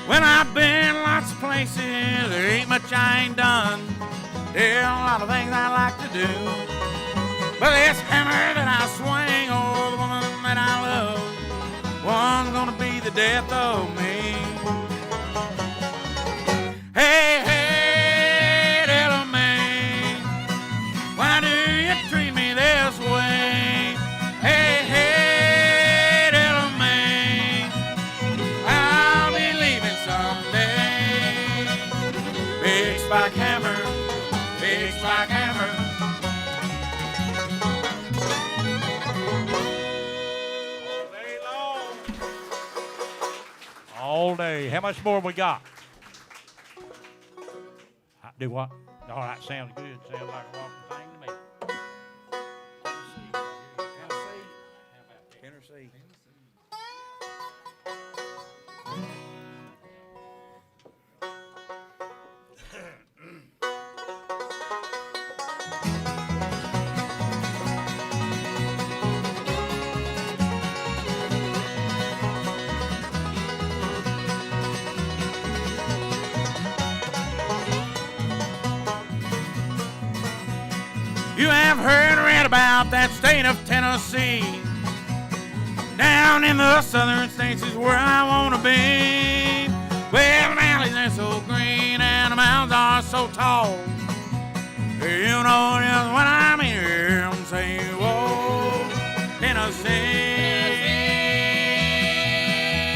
Well, I've been lots of places, there ain't much I ain't done. There are a lot of things I like to do. But this hammer that I swing over the woman that I love, one's gonna be the death of me. Hey, hey, little man, why do you treat me this way? Hey, hey, little man, I'll be leaving someday. Big spike hammer, big spike hammer. All day. How much more we got? Do what? All right, sounds good. Sounds like a walking thing to me. Tennessee. You have heard and read about that state of Tennessee. Down in the southern states is where I want to be. Where the valleys are so green and the mountains are so tall. You know just what I mean. I'm saying, whoa, Tennessee.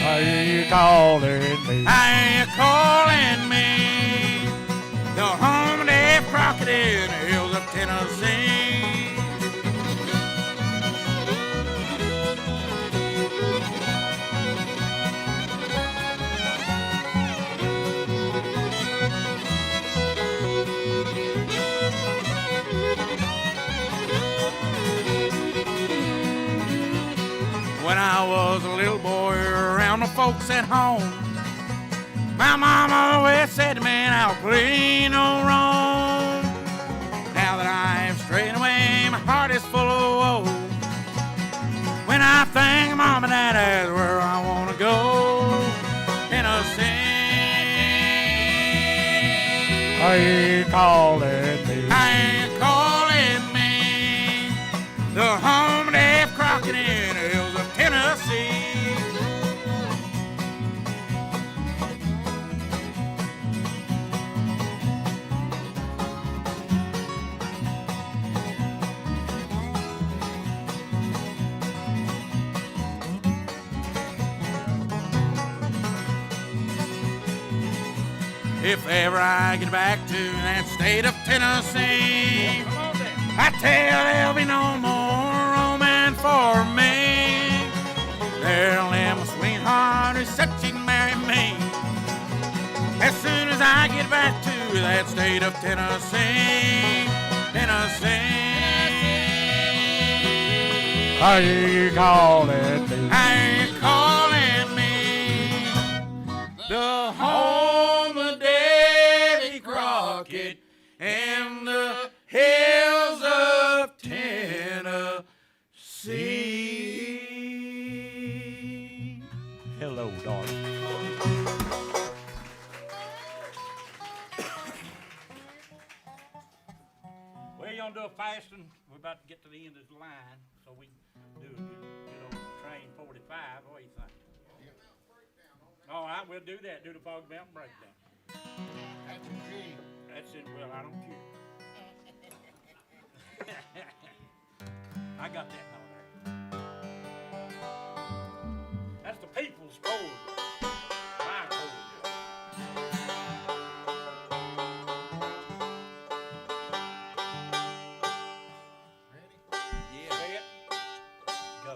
Are you calling me? Are you calling me? The home of Dave Crockett in the hills of Tennessee. When I was a little boy around the folks at home, my mom always said to me, I'll play no wrong. Now that I have strayed away, my heart is full of woe. When I think Mom and Dad is where I want to go, Tennessee. Are you calling me? Are you calling me? The home of Dave Crockett in the hills of Tennessee. If ever I get back to that state of Tennessee, I tell there'll be no more romance for me. There'll live my sweetheart who said she'd marry me. As soon as I get back to that state of Tennessee, Tennessee. Are you calling me? Are you calling me? The home of Davy Crockett and the hills of Tennessee. Hello, darling. Well, you gonna do a fasting? We're about to get to the end of the line, so we do train 45. What do you think? All right, we'll do that. Do the fog mountain breakdown. That's a G. That's it. Well, I don't care. I got that on there. That's the people's code. My code. Ready? Yeah. Say it. Go.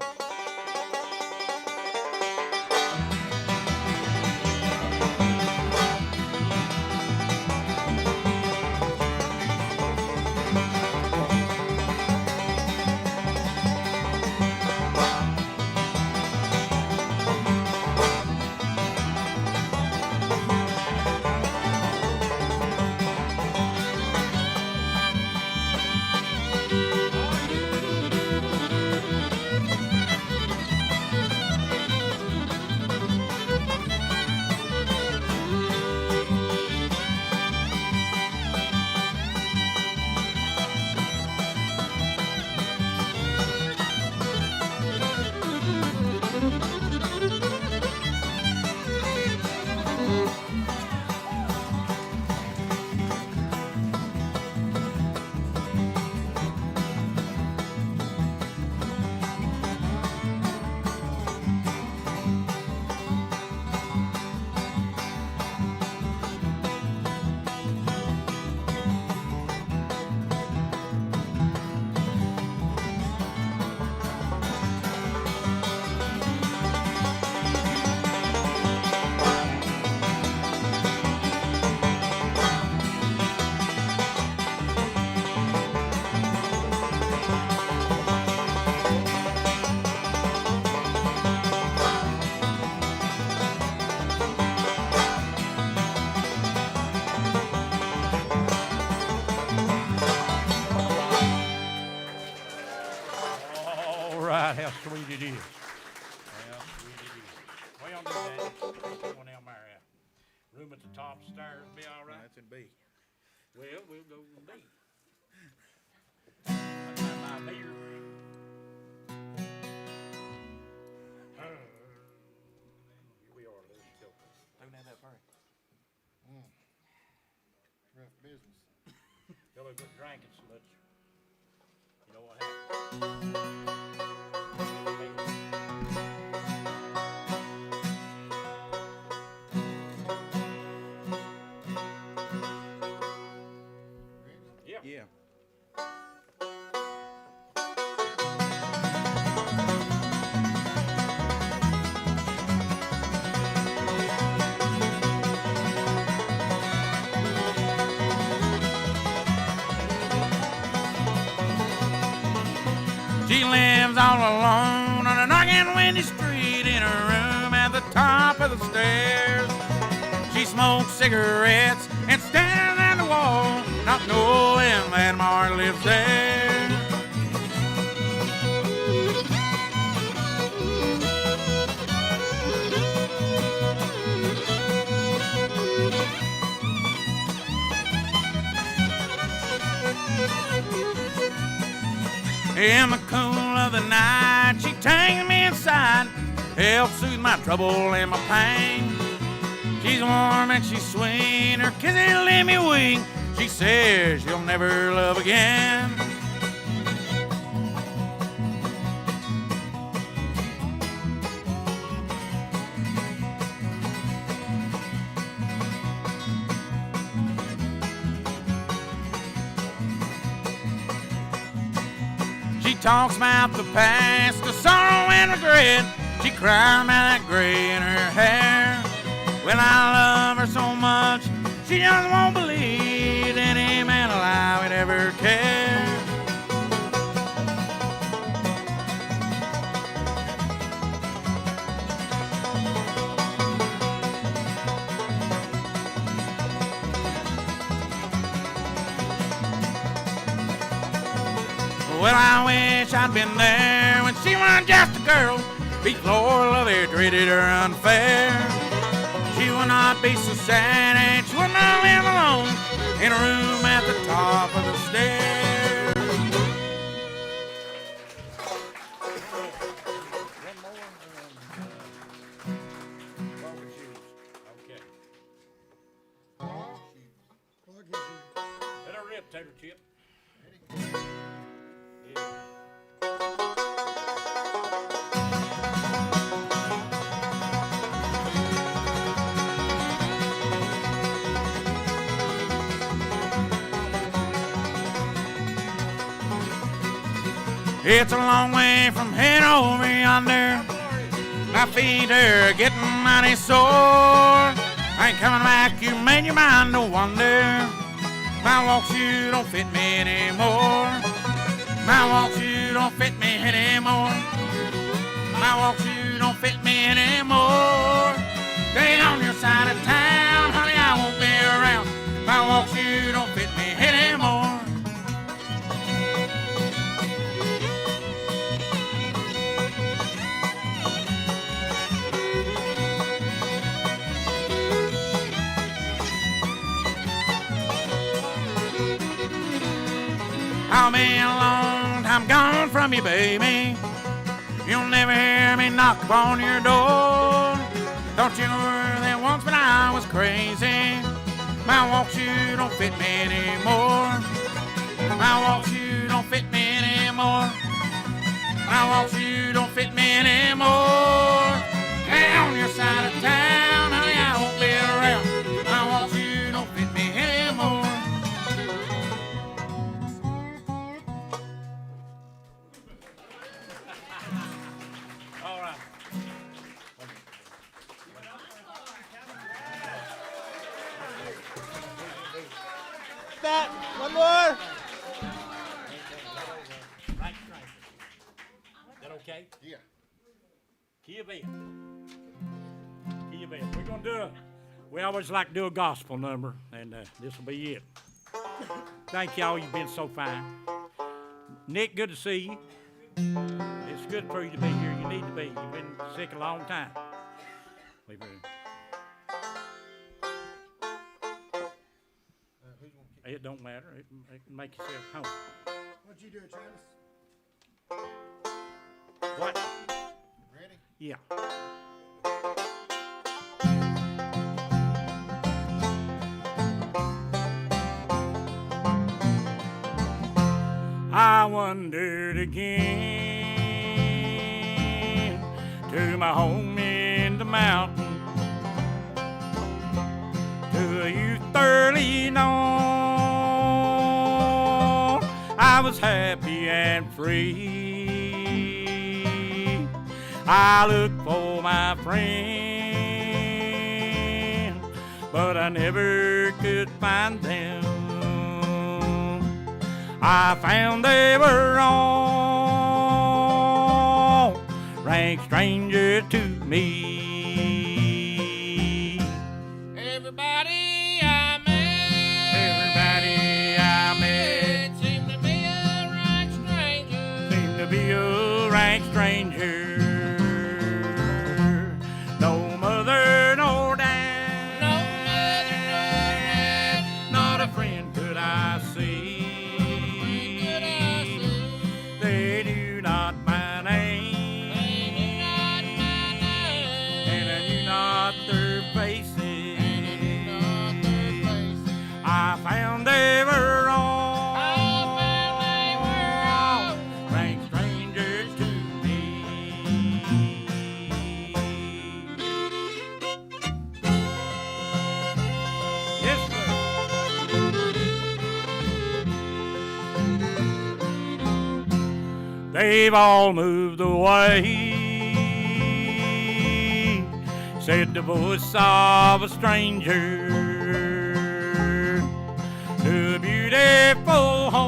How sweet it is. How sweet it is. What y'all do, Daddy? Come on down, Mary. Room at the top stairs be all right? That's in B. Well, we'll go with B. my beer. Here we are. Let's go. Don't have that part. Rough business. Y'all have been drinking so much. You know what happened? Yeah. She lives all alone on a dark and windy street in a room at the top of the stairs. She smokes cigarettes and stares at the wall, not knowing that Mark lives there. In the cool of the night, she takes me inside, helps soothe my trouble and my pain. She's warm and she's sweet, her kisses leave me weak. She says she'll never love again. She talks about the past, the sorrow and regret. She cries about that gray in her hair. Well, I love her so much, she just won't believe any man alive would ever care. Well, I wish I'd been there when she was just a girl. Before love had treated her unfair. She would not be so sad and she would not live alone in a room at the top of the stairs. One more. Barbecue. Okay. Let her rip, Tater Chip. It's a long way from here over yonder. My feet are getting mighty sore. I ain't coming back, you made your mind to wonder. My walks, you don't fit me anymore. My walks, you don't fit me anymore. My walks, you don't fit me anymore. Stay on your side of town, honey, I won't be around. My walks, you don't fit me anymore. I'll be a long time gone from you, baby. You'll never hear me knock upon your door. Thought you were there once, but I was crazy. My walks, you don't fit me anymore. My walks, you don't fit me anymore. My walks, you don't fit me anymore. Stay on your side of town, honey, I won't be around. My walks, you don't fit me anymore. All right. That one more. Right, right. Is that okay? Yeah. Key of it. Key of it. We're gonna do we always like to do a gospel number, and this will be it. Thank y'all, you've been so fine. Nick, good to see you. It's good for you to be here. You need to be. You've been sick a long time. We've been. It don't matter. It can make yourself home. What'd you do, Travis? What? Ready? Yeah. I wandered again to my home in the mountain, to a youth thoroughly known. I was happy and free. I looked for my friend, but I never could find them. I found they were all rank strangers to me. Everybody I met. Everybody I met Seemed to be a rank stranger. seemed to be a rank stranger. No mother, no dad, No mother, no dad. not a friend could I see. Could I see? They knew not my name, They knew not my name. and I knew not their faces. Not their faces. I found they were all I found they were all rank strangers to me. Yes, sir. They've all moved away, said the voice of a stranger, to a beautiful home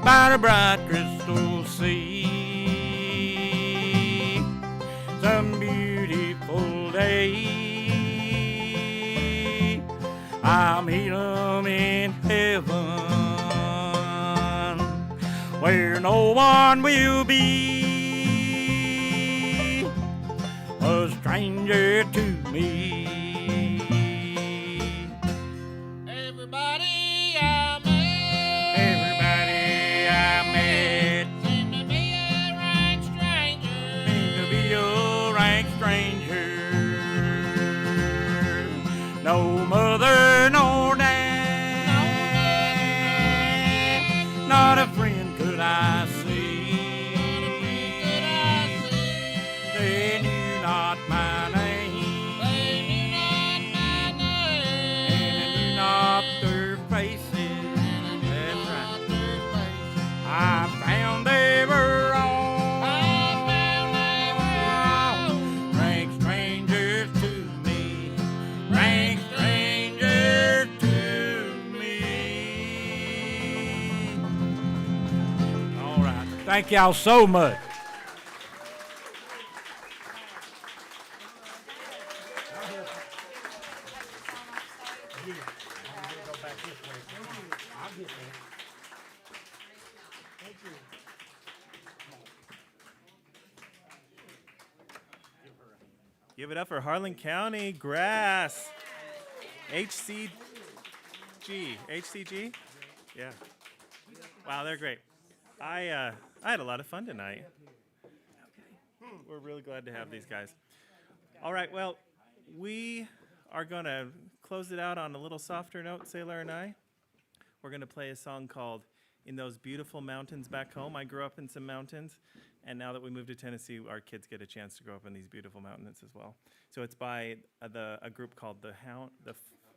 by the bright crystal sea. Some beautiful day I'll meet 'em in heaven, where no one will be a stranger to me. everybody I met. Everybody I met Seemed to be a rank stranger. seemed to be a rank stranger. No mother, no dad, not a friend could I see. Could I see? They knew not my name, They knew not my name. and I knew not their faces. That's right. Not their faces. I found they were all I found they were all rank strangers to me, rank strangers to me. All right. Thank y'all so much. Give it up for Harlan County Grass. HCG. HCG? Yeah. Wow, they're great. I had a lot of fun tonight. We're really glad to have these guys. All right, well, we are going to close it out on a little softer note, Sailor and I. We're going to play a song called In Those Beautiful Mountains Back Home. I grew up in some mountains, and now that we moved to Tennessee, our kids get a chance to grow up in these beautiful mountains as well. So it's by a group called The Hound,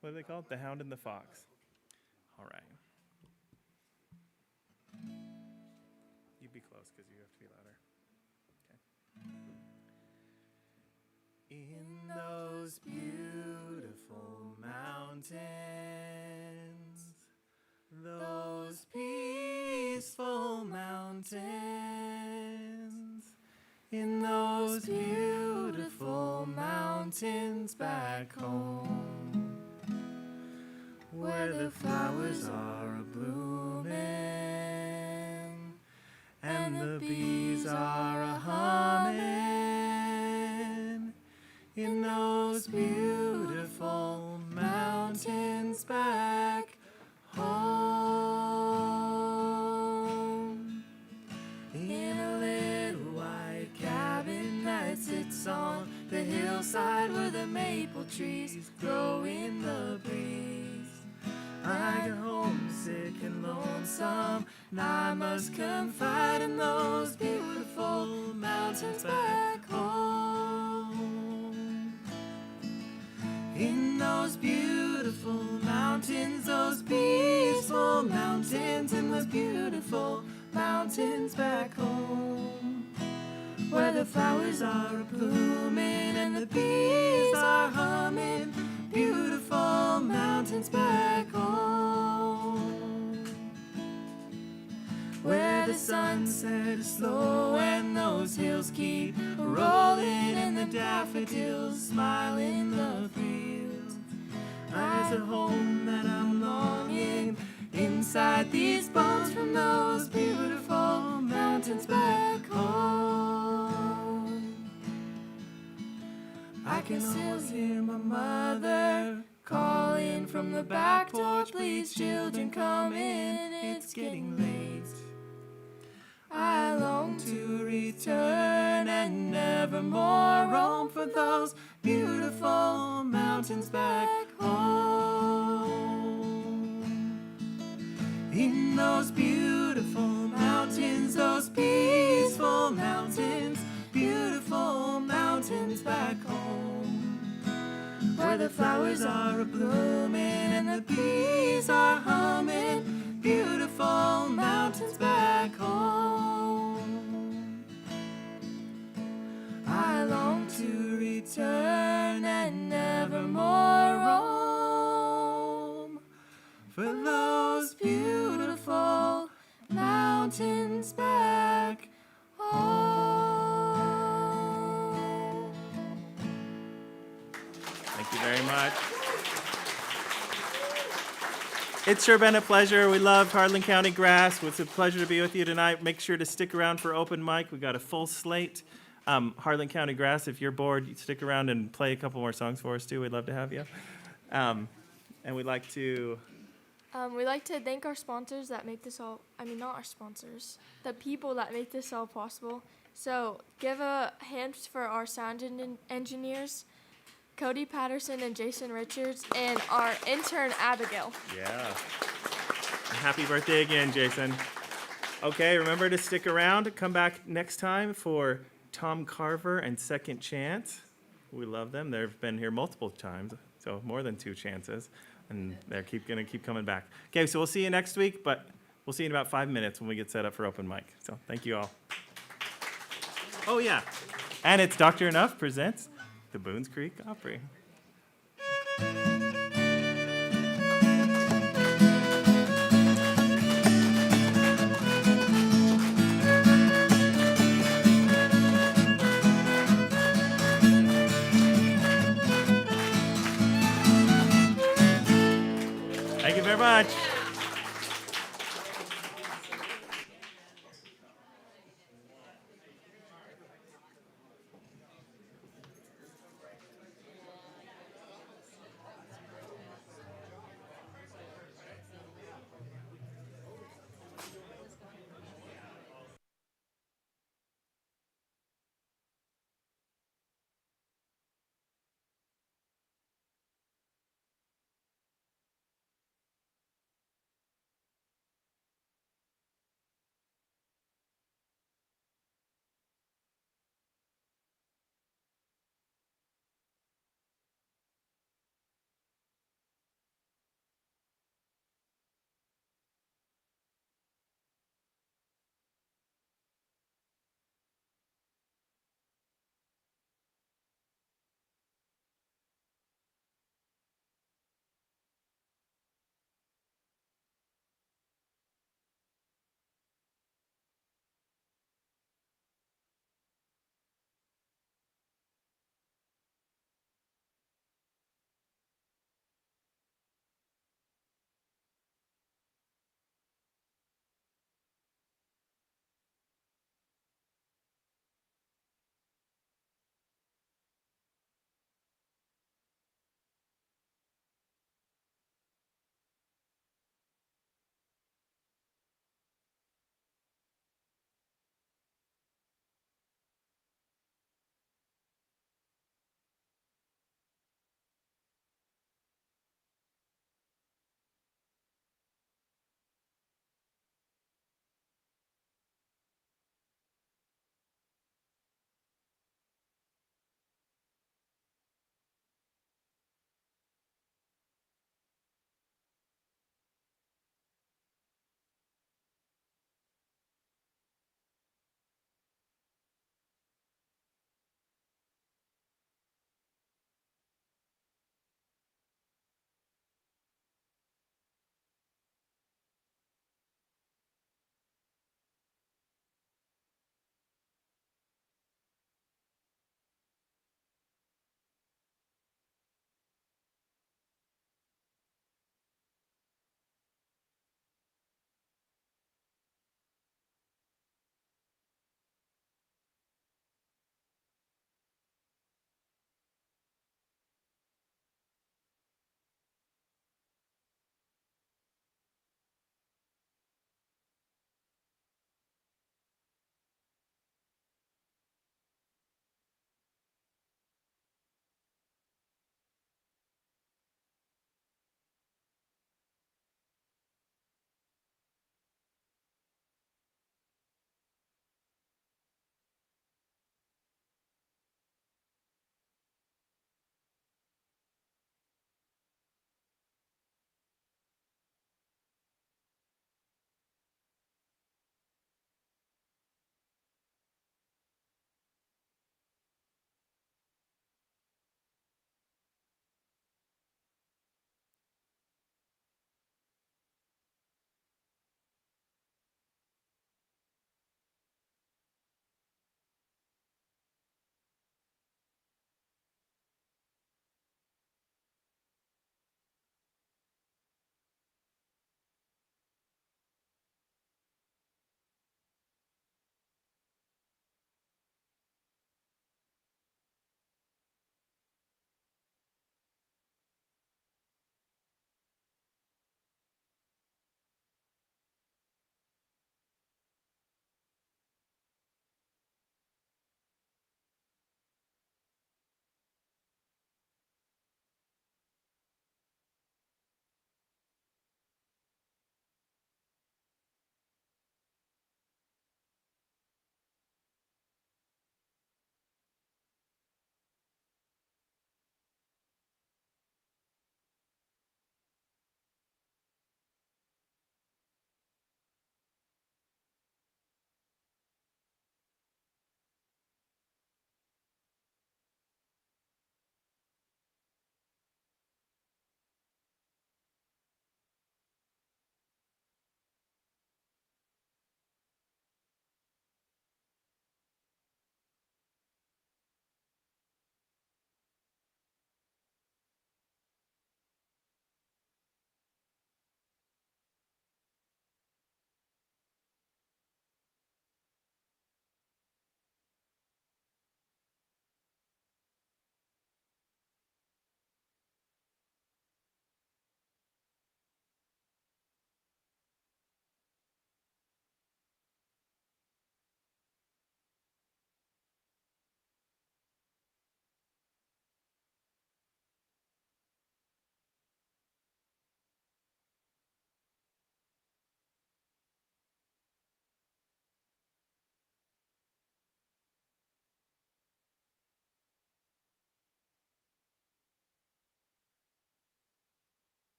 what are they called? The Hound and the Fox. All right. You be close because you have to be louder. Okay. In those beautiful mountains, those peaceful mountains, in those beautiful mountains back home, where the flowers are a-bloomin' and the bees are a-hummin', in those beautiful mountains back home. hillside where the maple trees grow in the breeze. I get homesick and lonesome, and I must confide in those beautiful mountains back home. In those beautiful mountains, those peaceful mountains, in those beautiful mountains back home, where the flowers are blooming and the bees are humming, beautiful mountains back home, where the sunset is slow and those hills keep rolling and the daffodils smile in the fields. There's a home that I'm longing inside these bones from those beautiful mountains back home. I can still hear my mother calling from the back porch, please children come in, it's getting late. I long to return and never more roam for those beautiful mountains back home. In those beautiful mountains, those peaceful mountains, beautiful mountains back home, where the flowers are blooming and the bees are humming, beautiful mountains back home. I long to return and never more roam for those beautiful mountains back home. Thank you very much. It's sure been a pleasure. We love Harlan County Grass. It's a pleasure to be with you tonight. Make sure to stick around for open mic. We got a full slate. Harlan County Grass, if you're bored, you stick around and play a couple more songs for us too. We'd love to have you. And we'd like to thank our sponsors that make this all, not our sponsors, the people that make this all possible. So give a hand for our sound engineers, Cody Patterson and Jason Richards, and our intern, Abigail. Yeah. Happy birthday again, Jason. Okay, remember to stick around. Come back next time for Tom Carver and Second Chance. We love them. They've been here multiple times, so more than 2 chances, and they're gonna keep coming back. Okay, so we'll see you next week, but we'll see you in about 5 minutes when we get set up for open mic. So thank you all. Oh yeah, and it's Dr. ENUF presents the Boones Creek Opry. Thank you very much.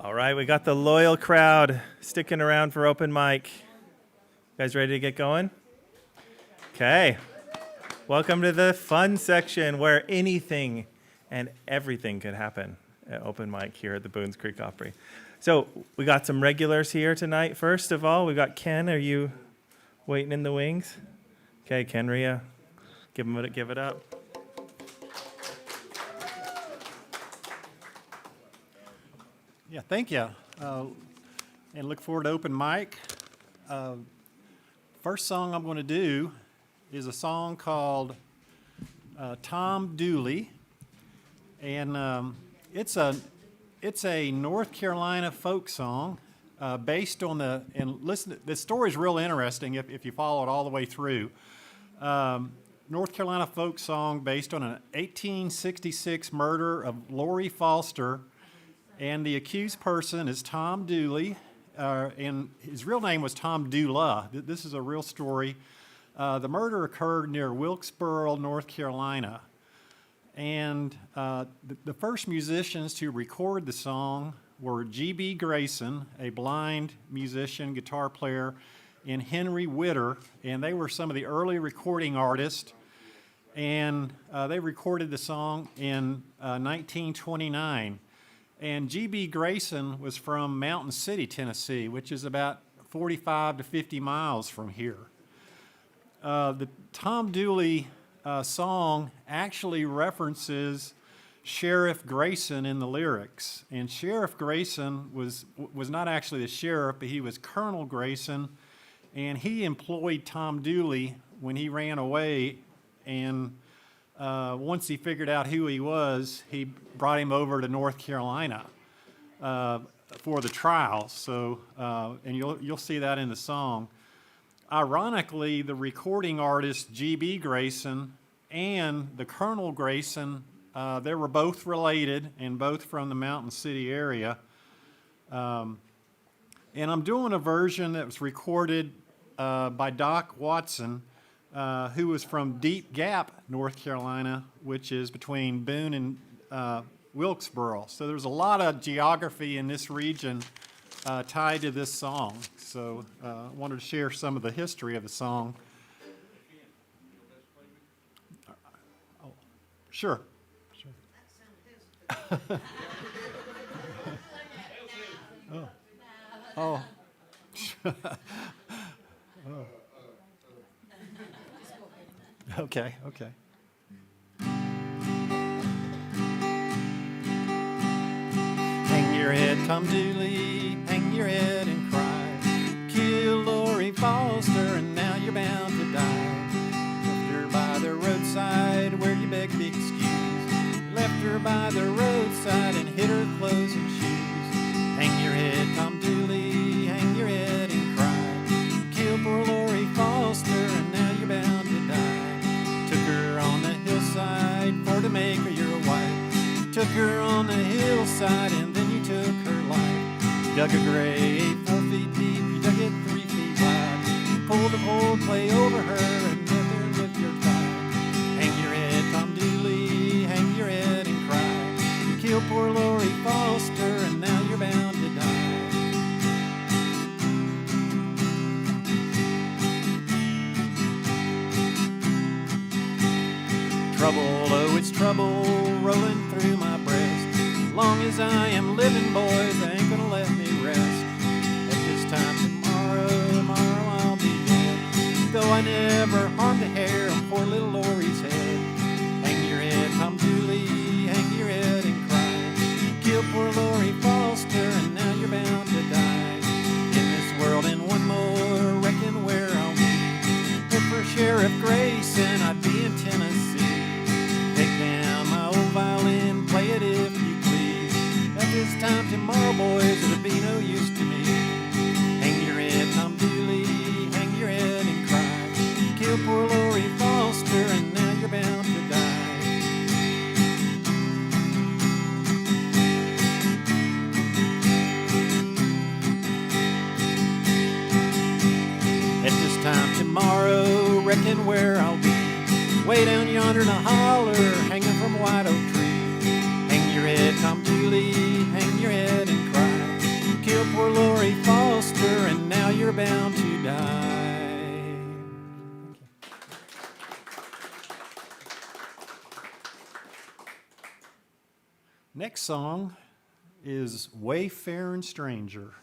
All right, we got the loyal crowd sticking around for open mic. You guys ready to get going? Okay. Welcome to the fun section where anything and everything could happen at open mic here at the Boones Creek Opry. So we got some regulars here tonight. First of all, we got Ken. Are you waiting in the wings? Okay, Ken Ria, give it up. Yeah, thank you. And look forward to open mic. First song I'm going to do is a song called Tom Dooley. And it's a North Carolina folk song based on and listen, the story's real interesting if you follow it all the way through. North Carolina folk song based on an 1866 murder of Lori Foster. And the accused person is Tom Dooley, and his real name was Tom Dula. This is a real story. The murder occurred near Wilkesboro, North Carolina. And the first musicians to record the song were G.B. Grayson, a blind musician, guitar player, and Henry Witter, and they were some of the early recording artists. And they recorded the song in 1929. And G.B. Grayson was from Mountain City, Tennessee, which is about 45 to 50 miles from here. The Tom Dooley song actually references Sheriff Grayson in the lyrics. And Sheriff Grayson was not actually the sheriff, but he was Colonel Grayson. And he employed Tom Dooley when he ran away. And once he figured out who he was, he brought him over to North Carolina for the trial. So, and you'll see that in the song. Ironically, the recording artist G.B. Grayson and the Colonel Grayson, they were both related and both from the Mountain City area. And I'm doing a version that was recorded by Doc Watson, who was from Deep Gap, North Carolina, which is between Boone and Wilkesboro. So there's a lot of geography in this region tied to this song. So I wanted to share some of the history of the song. Oh, sure. Oh. Oh. Okay. Hang your head, Tom Dooley, hang your head and cry. Kill Lori Foster and now you're bound to die. Left her by the roadside where you begged excuse. Left her by the roadside and hid her clothes and shoes. Hang your head, Tom Dooley, hang your head and cry. Kill poor Lori Foster and now you're bound to die. Took her on the hillside for to make her your wife. Took her on the hillside and then you took her life. Dug a grave 4 feet deep, you dug it 3 feet wide. Pulled a pole clay over her and left her with your thigh. Hang your head, Tom Dooley, hang your head and cry. You killed poor Lori Foster and now you're bound to die. Trouble, oh it's trouble rolling through my breast. Long as I am living, boys, they ain't gonna let me rest. At this time tomorrow I'll be dead. Though I never harmed a hair on poor little Lori's head. Hang your head, Tom Dooley, hang your head and cry. Kill poor Lori Foster and now you're bound to die. In this world and one more, reckon where I'll be. If for Sheriff Grayson, I'd be in Tennessee. Take down my old violin, play it if you please. At this time tomorrow, boys, it'll be no use to me. Hang your head, Tom Dooley, hang your head and cry. Kill poor Lori Foster and now you're bound to die. At this time tomorrow, reckon where I'll be. Way down yonder in a holler, hanging from a white oak tree. Hang your head, Tom Dooley, hang your head and cry. Next song is Wayfaring Stranger.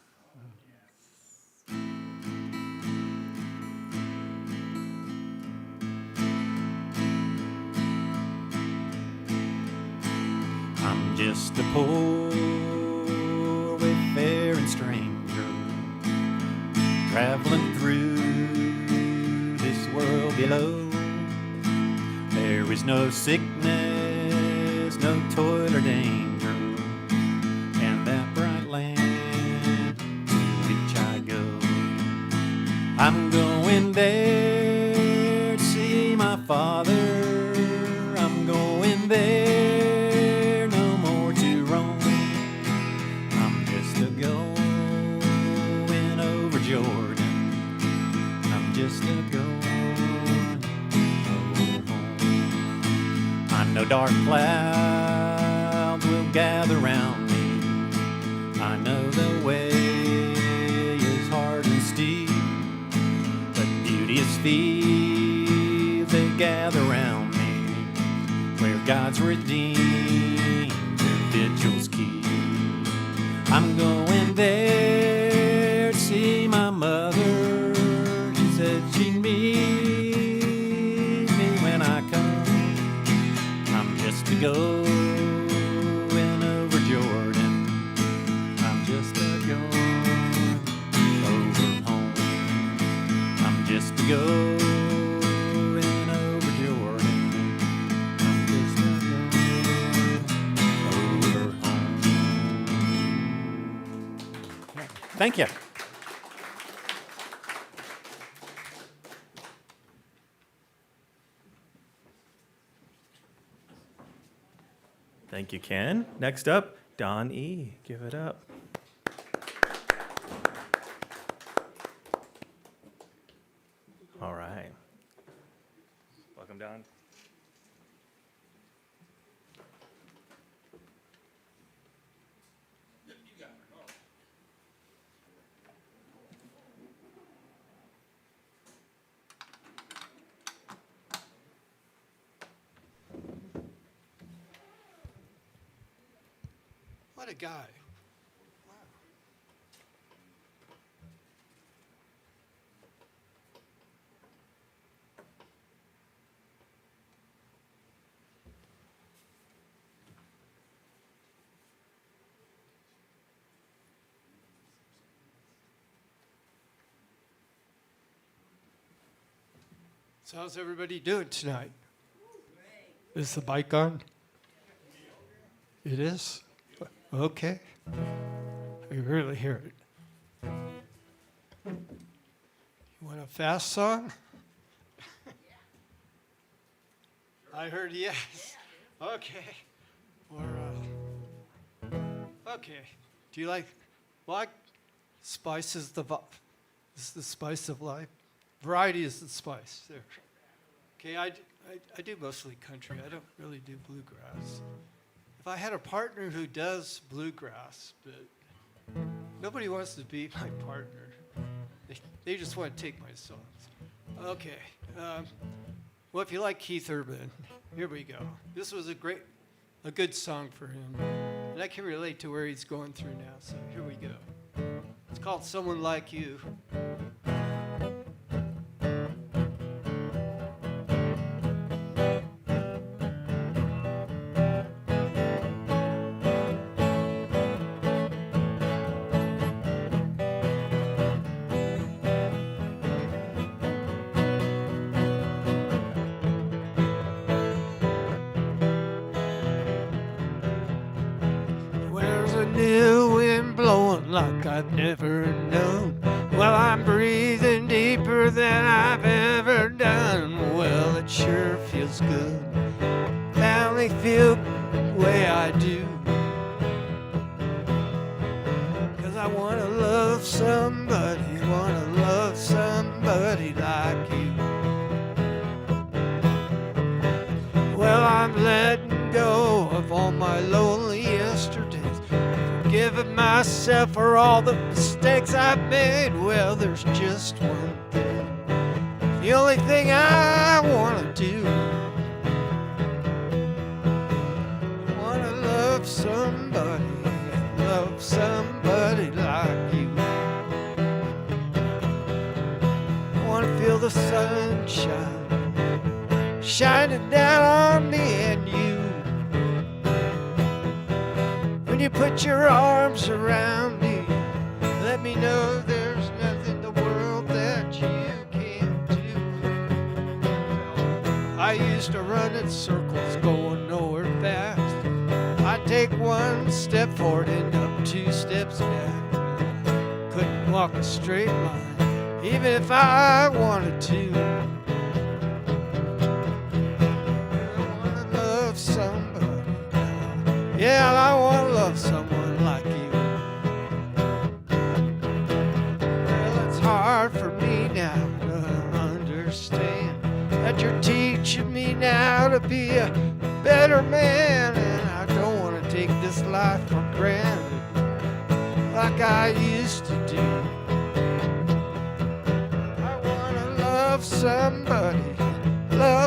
I'm just a poor wayfaring stranger, traveling through this world below. There is no sickness, no toil or danger, and that bright land to which I go. I'm going there to see my father. I'm going there, no more to roam. I'm just a going over Jordan. I'm just a going over home. I know dark clouds will gather round me. I know the way is hard and steep, but beauteous fields they gather round me, where God's redeemed their vigils keep. I'm going there to see my mother. She said she'd meet me when I come. I'm just a going over Jordan. I'm just a going over home. I'm just a going over Jordan. I'm just a going over home. Thank you. Thank you, Ken. Next up, Don E. Give it up. All right. Welcome, Don. What a guy. So how's everybody doing tonight? Is the bike on? It is? Okay. I really hear it. You want a fast song? I heard yes. Okay. Or, okay. Do you like, spice is the spice of life. Variety is the spice. There. Okay, I do mostly country. I don't really do bluegrass. If I had a partner who does bluegrass, but nobody wants to be my partner. They just want to take my songs. Okay. Well, if you like Keith Urban, here we go. This was a good song for him. And I can relate to where he's going through now, so here we go. It's called Someone Like You. New wind blowing like I've never known. Well, I'm breathing deeper than I've ever done. Well, it sure feels good. I only feel the way I do, 'cause I wanna love somebody like you. Well, I'm letting go of all my lonely yesterdays, forgiving myself for all the mistakes I've made. Well, there's just one thing, the only thing I want to do. I want to love love somebody like you. I want to feel the sunshine shining down on me and you. When you put your arms around me, let me know there's nothing in the world that you can't do. I used to run in circles going nowhere fast. I'd take one step forward and up 2 steps back. Couldn't walk a straight line, even if I wanted to. I wanna love somebody. Yeah, I wanna love someone like you. Well, it's hard for me now to understand that you're teaching me now to be a better man. And I don't want to take this life for granted like I used to do. I want to love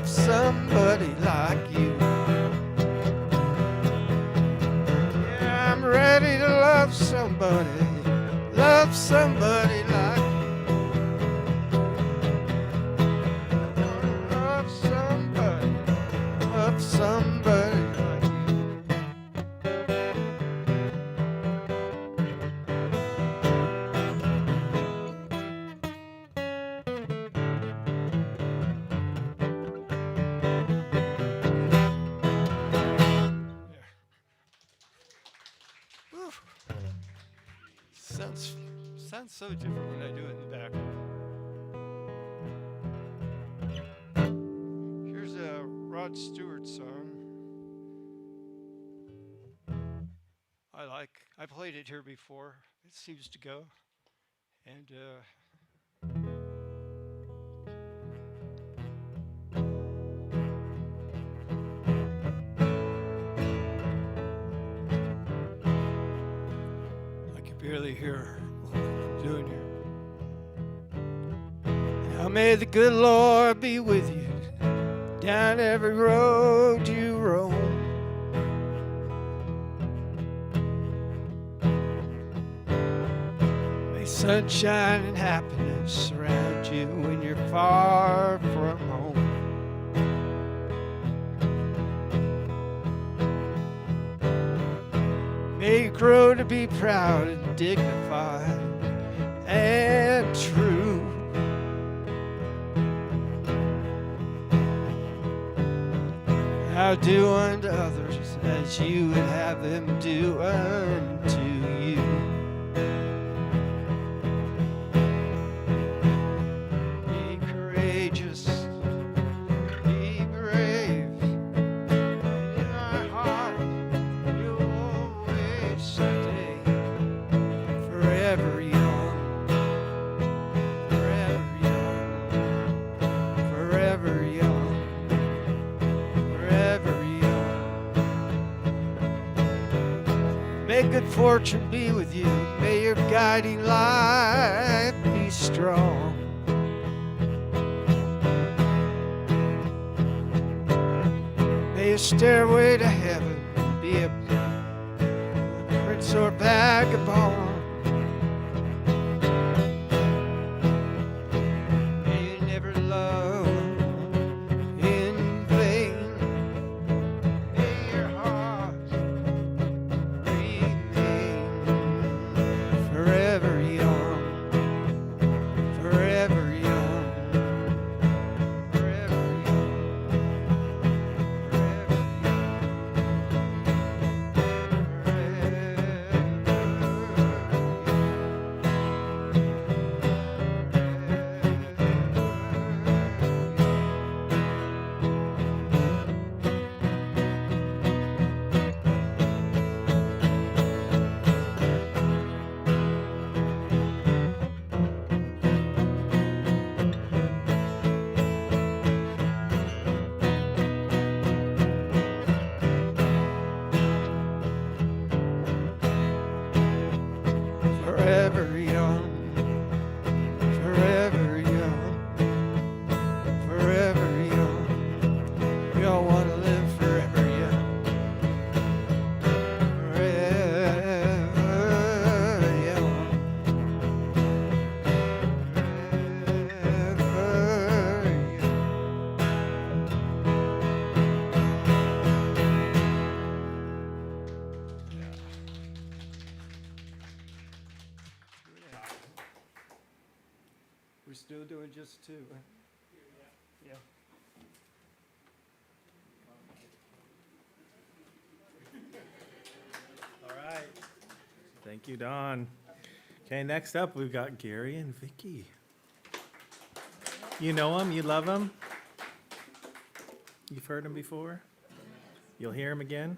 somebody like you. Yeah, I'm ready to love somebody like you. I want to love somebody like you. Sounds so different when I do it in the background. Here's a Rod Stewart song. I played it here before. It seems to go. And I can barely hear what I'm doing here. Now may the good Lord be with you down every road you roam. May sunshine and happiness surround you when you're far from home. May you grow to be proud and dignified and true. Now do unto others as you would have them do unto you. Be courageous, be brave, and in my heart you'll always stay forever young, forever young, forever young, forever young. May good fortune be with you, may your guiding light be strong. May your stairway to heaven be a prince or vagabond. May you never love in vain. May your heart remain forever young, forever young, forever young, forever forever young, forever young, forever young. We all want to live forever young, still doing just two. Yeah. All right. Thank you, Don. Okay, next up, we've got Gary and Vicky. You know them? You love them? You've heard them before? You'll hear them again?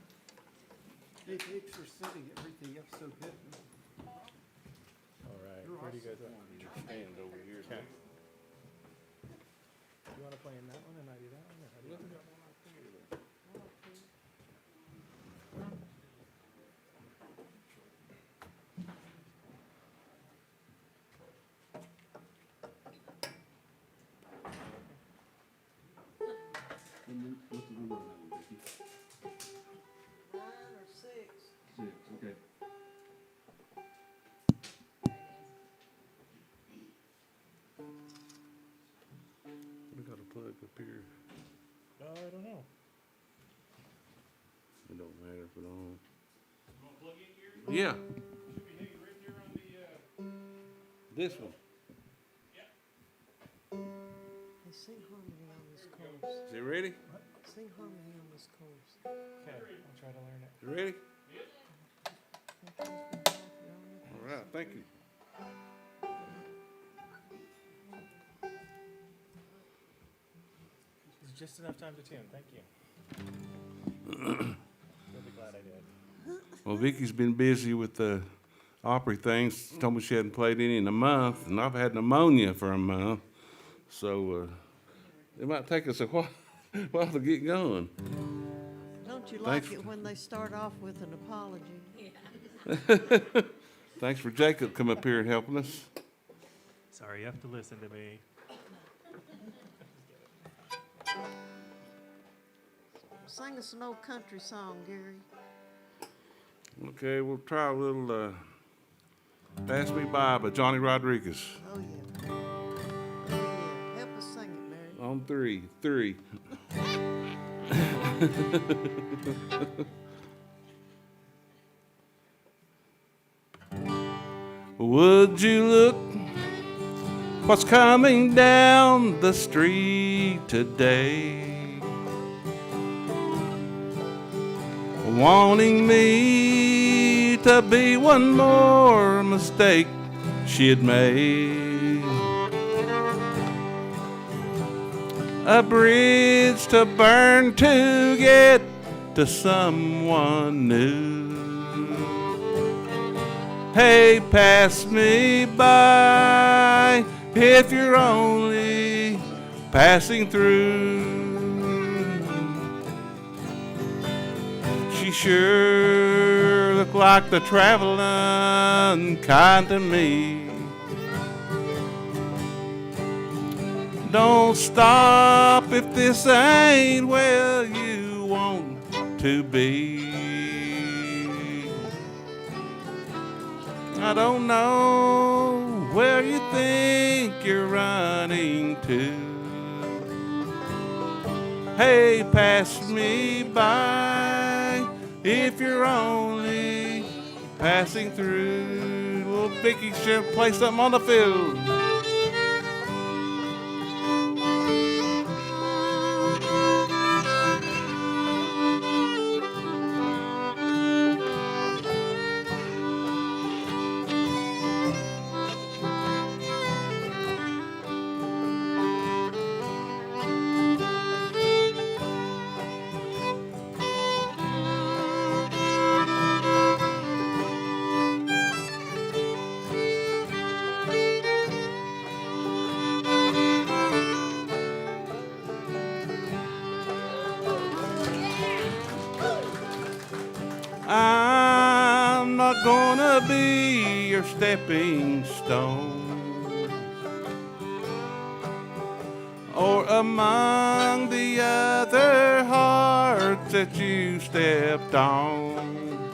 Hey, thanks for setting everything up so good. All right. Where do you guys want? Stand over here. Okay. You want to play in that one and I do that one? Or how do you want to do it? What's the number on that one, Vicki? 9 or 6. 6, okay. We got a plug up here. I don't know. It don't matter if it on. Yeah. This one. Sing harmony on this chorus. Is it ready? Sing harmony on this chorus. Okay, I'll try to learn it. You ready? All right, thank you. It's just enough time to tune. Thank you. You'll be glad I did. Well, Vicky's been busy with the Opry things. Told me she hadn't played any in a month, and I've had pneumonia for a month. So it might take us a while to get going. Don't you Thanks. like it when they start off with an apology? Thanks for Jacob coming up here and helping us. Sorry, you have to listen to me. Sing us an old country song, Gary. Okay, we'll try a little Pass Me By Johnny Rodriguez. Oh, yeah. Oh, yeah. Help us sing it, Mary. On 3. 3. Would you look what's coming down the street today? Wanting me to be one more mistake she'd made. A bridge to burn to get to someone new. Hey, pass me by if you're only passing through. She sure looked like the traveling kind to me. Don't stop if this ain't where you want to be. I don't know where you think you're running to. Hey, pass me by if you're only passing through. Little Vicky should play something on the field. I'm not gonna be your stepping stone or among the other hearts that you stepped on.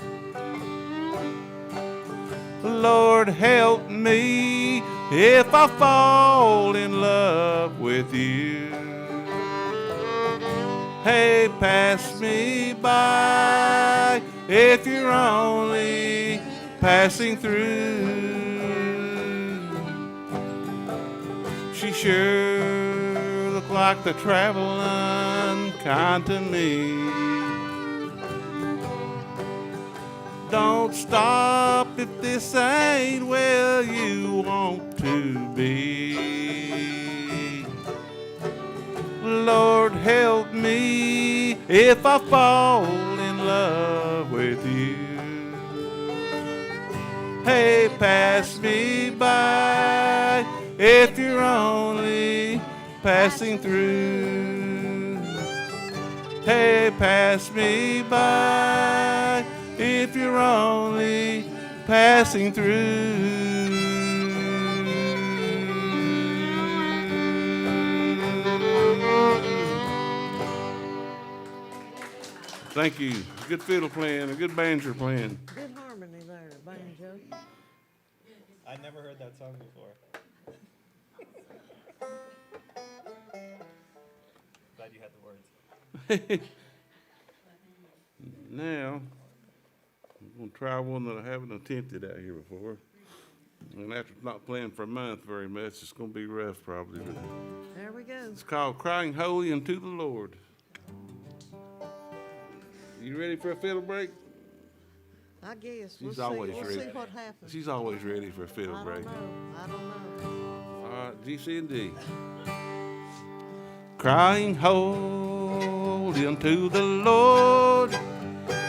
Lord, help me if I fall in love with you. Hey, pass me by if you're only passing through. She sure looked like the traveling kind to me. Don't stop if this ain't where you want to be. Lord, help me if I fall in love with you. Hey, pass me by if you're only passing through. Hey, pass me by if you're only passing through. Thank you. Good fiddle playing, a good banjo playing. Good harmony there, banjo. I never heard that song before. Glad you had the words. Now, I'm going to try one that I haven't attempted out here before. And after not playing for a month very much, it's going to be rough probably. But There we go. it's called Crying Holy Unto the Lord. You ready for a fiddle break? I guess. She's always we'll ready. see what happens. She's always ready for a fiddle I break. don't know. All right, G, C, and D. Crying holy unto the Lord,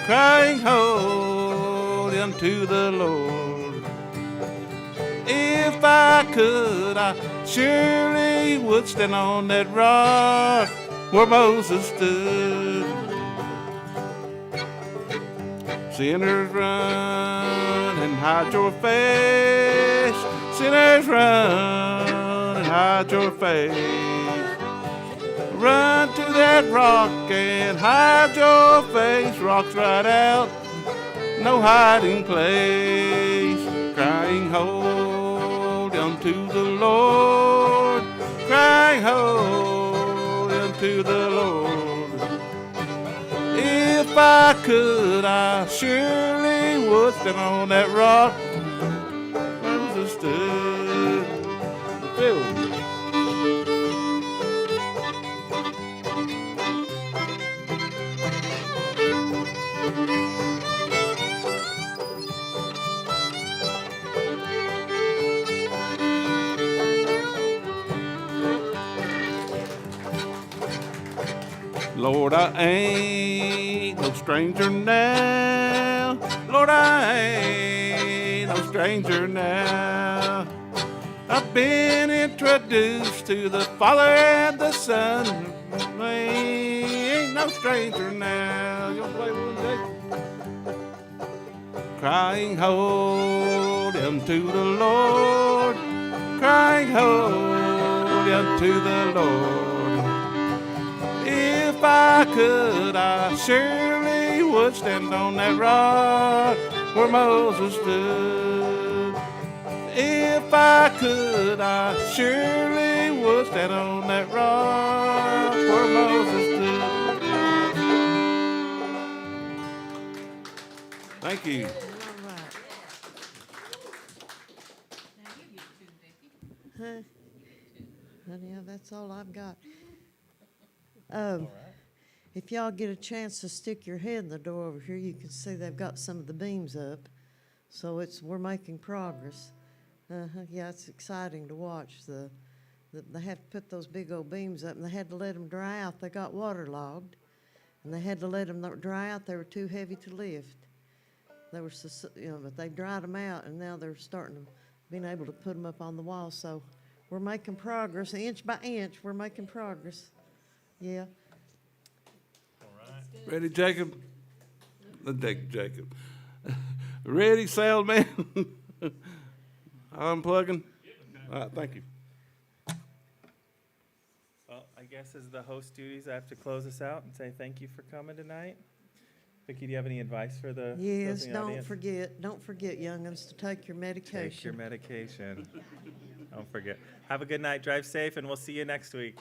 crying holy unto the Lord. If I could, I surely would stand on that rock where Moses stood. Sinners run and hide your face. Sinners run and hide your face. Run to that rock and hide your face. Rock's right out, no hiding place. Crying holy unto the Lord. Crying holy unto the Lord. If I could, I surely would stand on that rock where Moses stood. Fiddle. Lord, I ain't no stranger now. Lord, I ain't no stranger now. I've been introduced to the Father and the Son. I ain't no stranger now. You want to play one, Jake? Crying holy unto the Lord. Crying holy unto the Lord. If I could, I surely would stand on that rock where Moses stood. If I could, I surely would stand on that rock where Moses stood. Thank you. Huh? Yeah, that's all I've got. If y'all get a chance to stick your head in the door over here, you can see they've got some of the beams up. So we're making progress. Yeah, it's exciting to watch. They have to put those big old beams up, and they had to let them dry out. They got waterlogged, and they had to let them dry out. They were too heavy to lift. They were, but they dried them out, and now they're being able to put them up on the wall. So we're making progress, inch by inch. We're making progress. Yeah. Ready, Jacob? Let's take Jacob. Ready, salesman? Unplugging? All right, thank you. Well, I guess as the host duties, I have to close us out and say thank you for coming tonight. Vicki, do you have any advice for the Yes, listening don't audience? don't forget, young'uns, to take your medication. Take your medication. Don't forget. Have a good night. Drive safe, and we'll see you next week.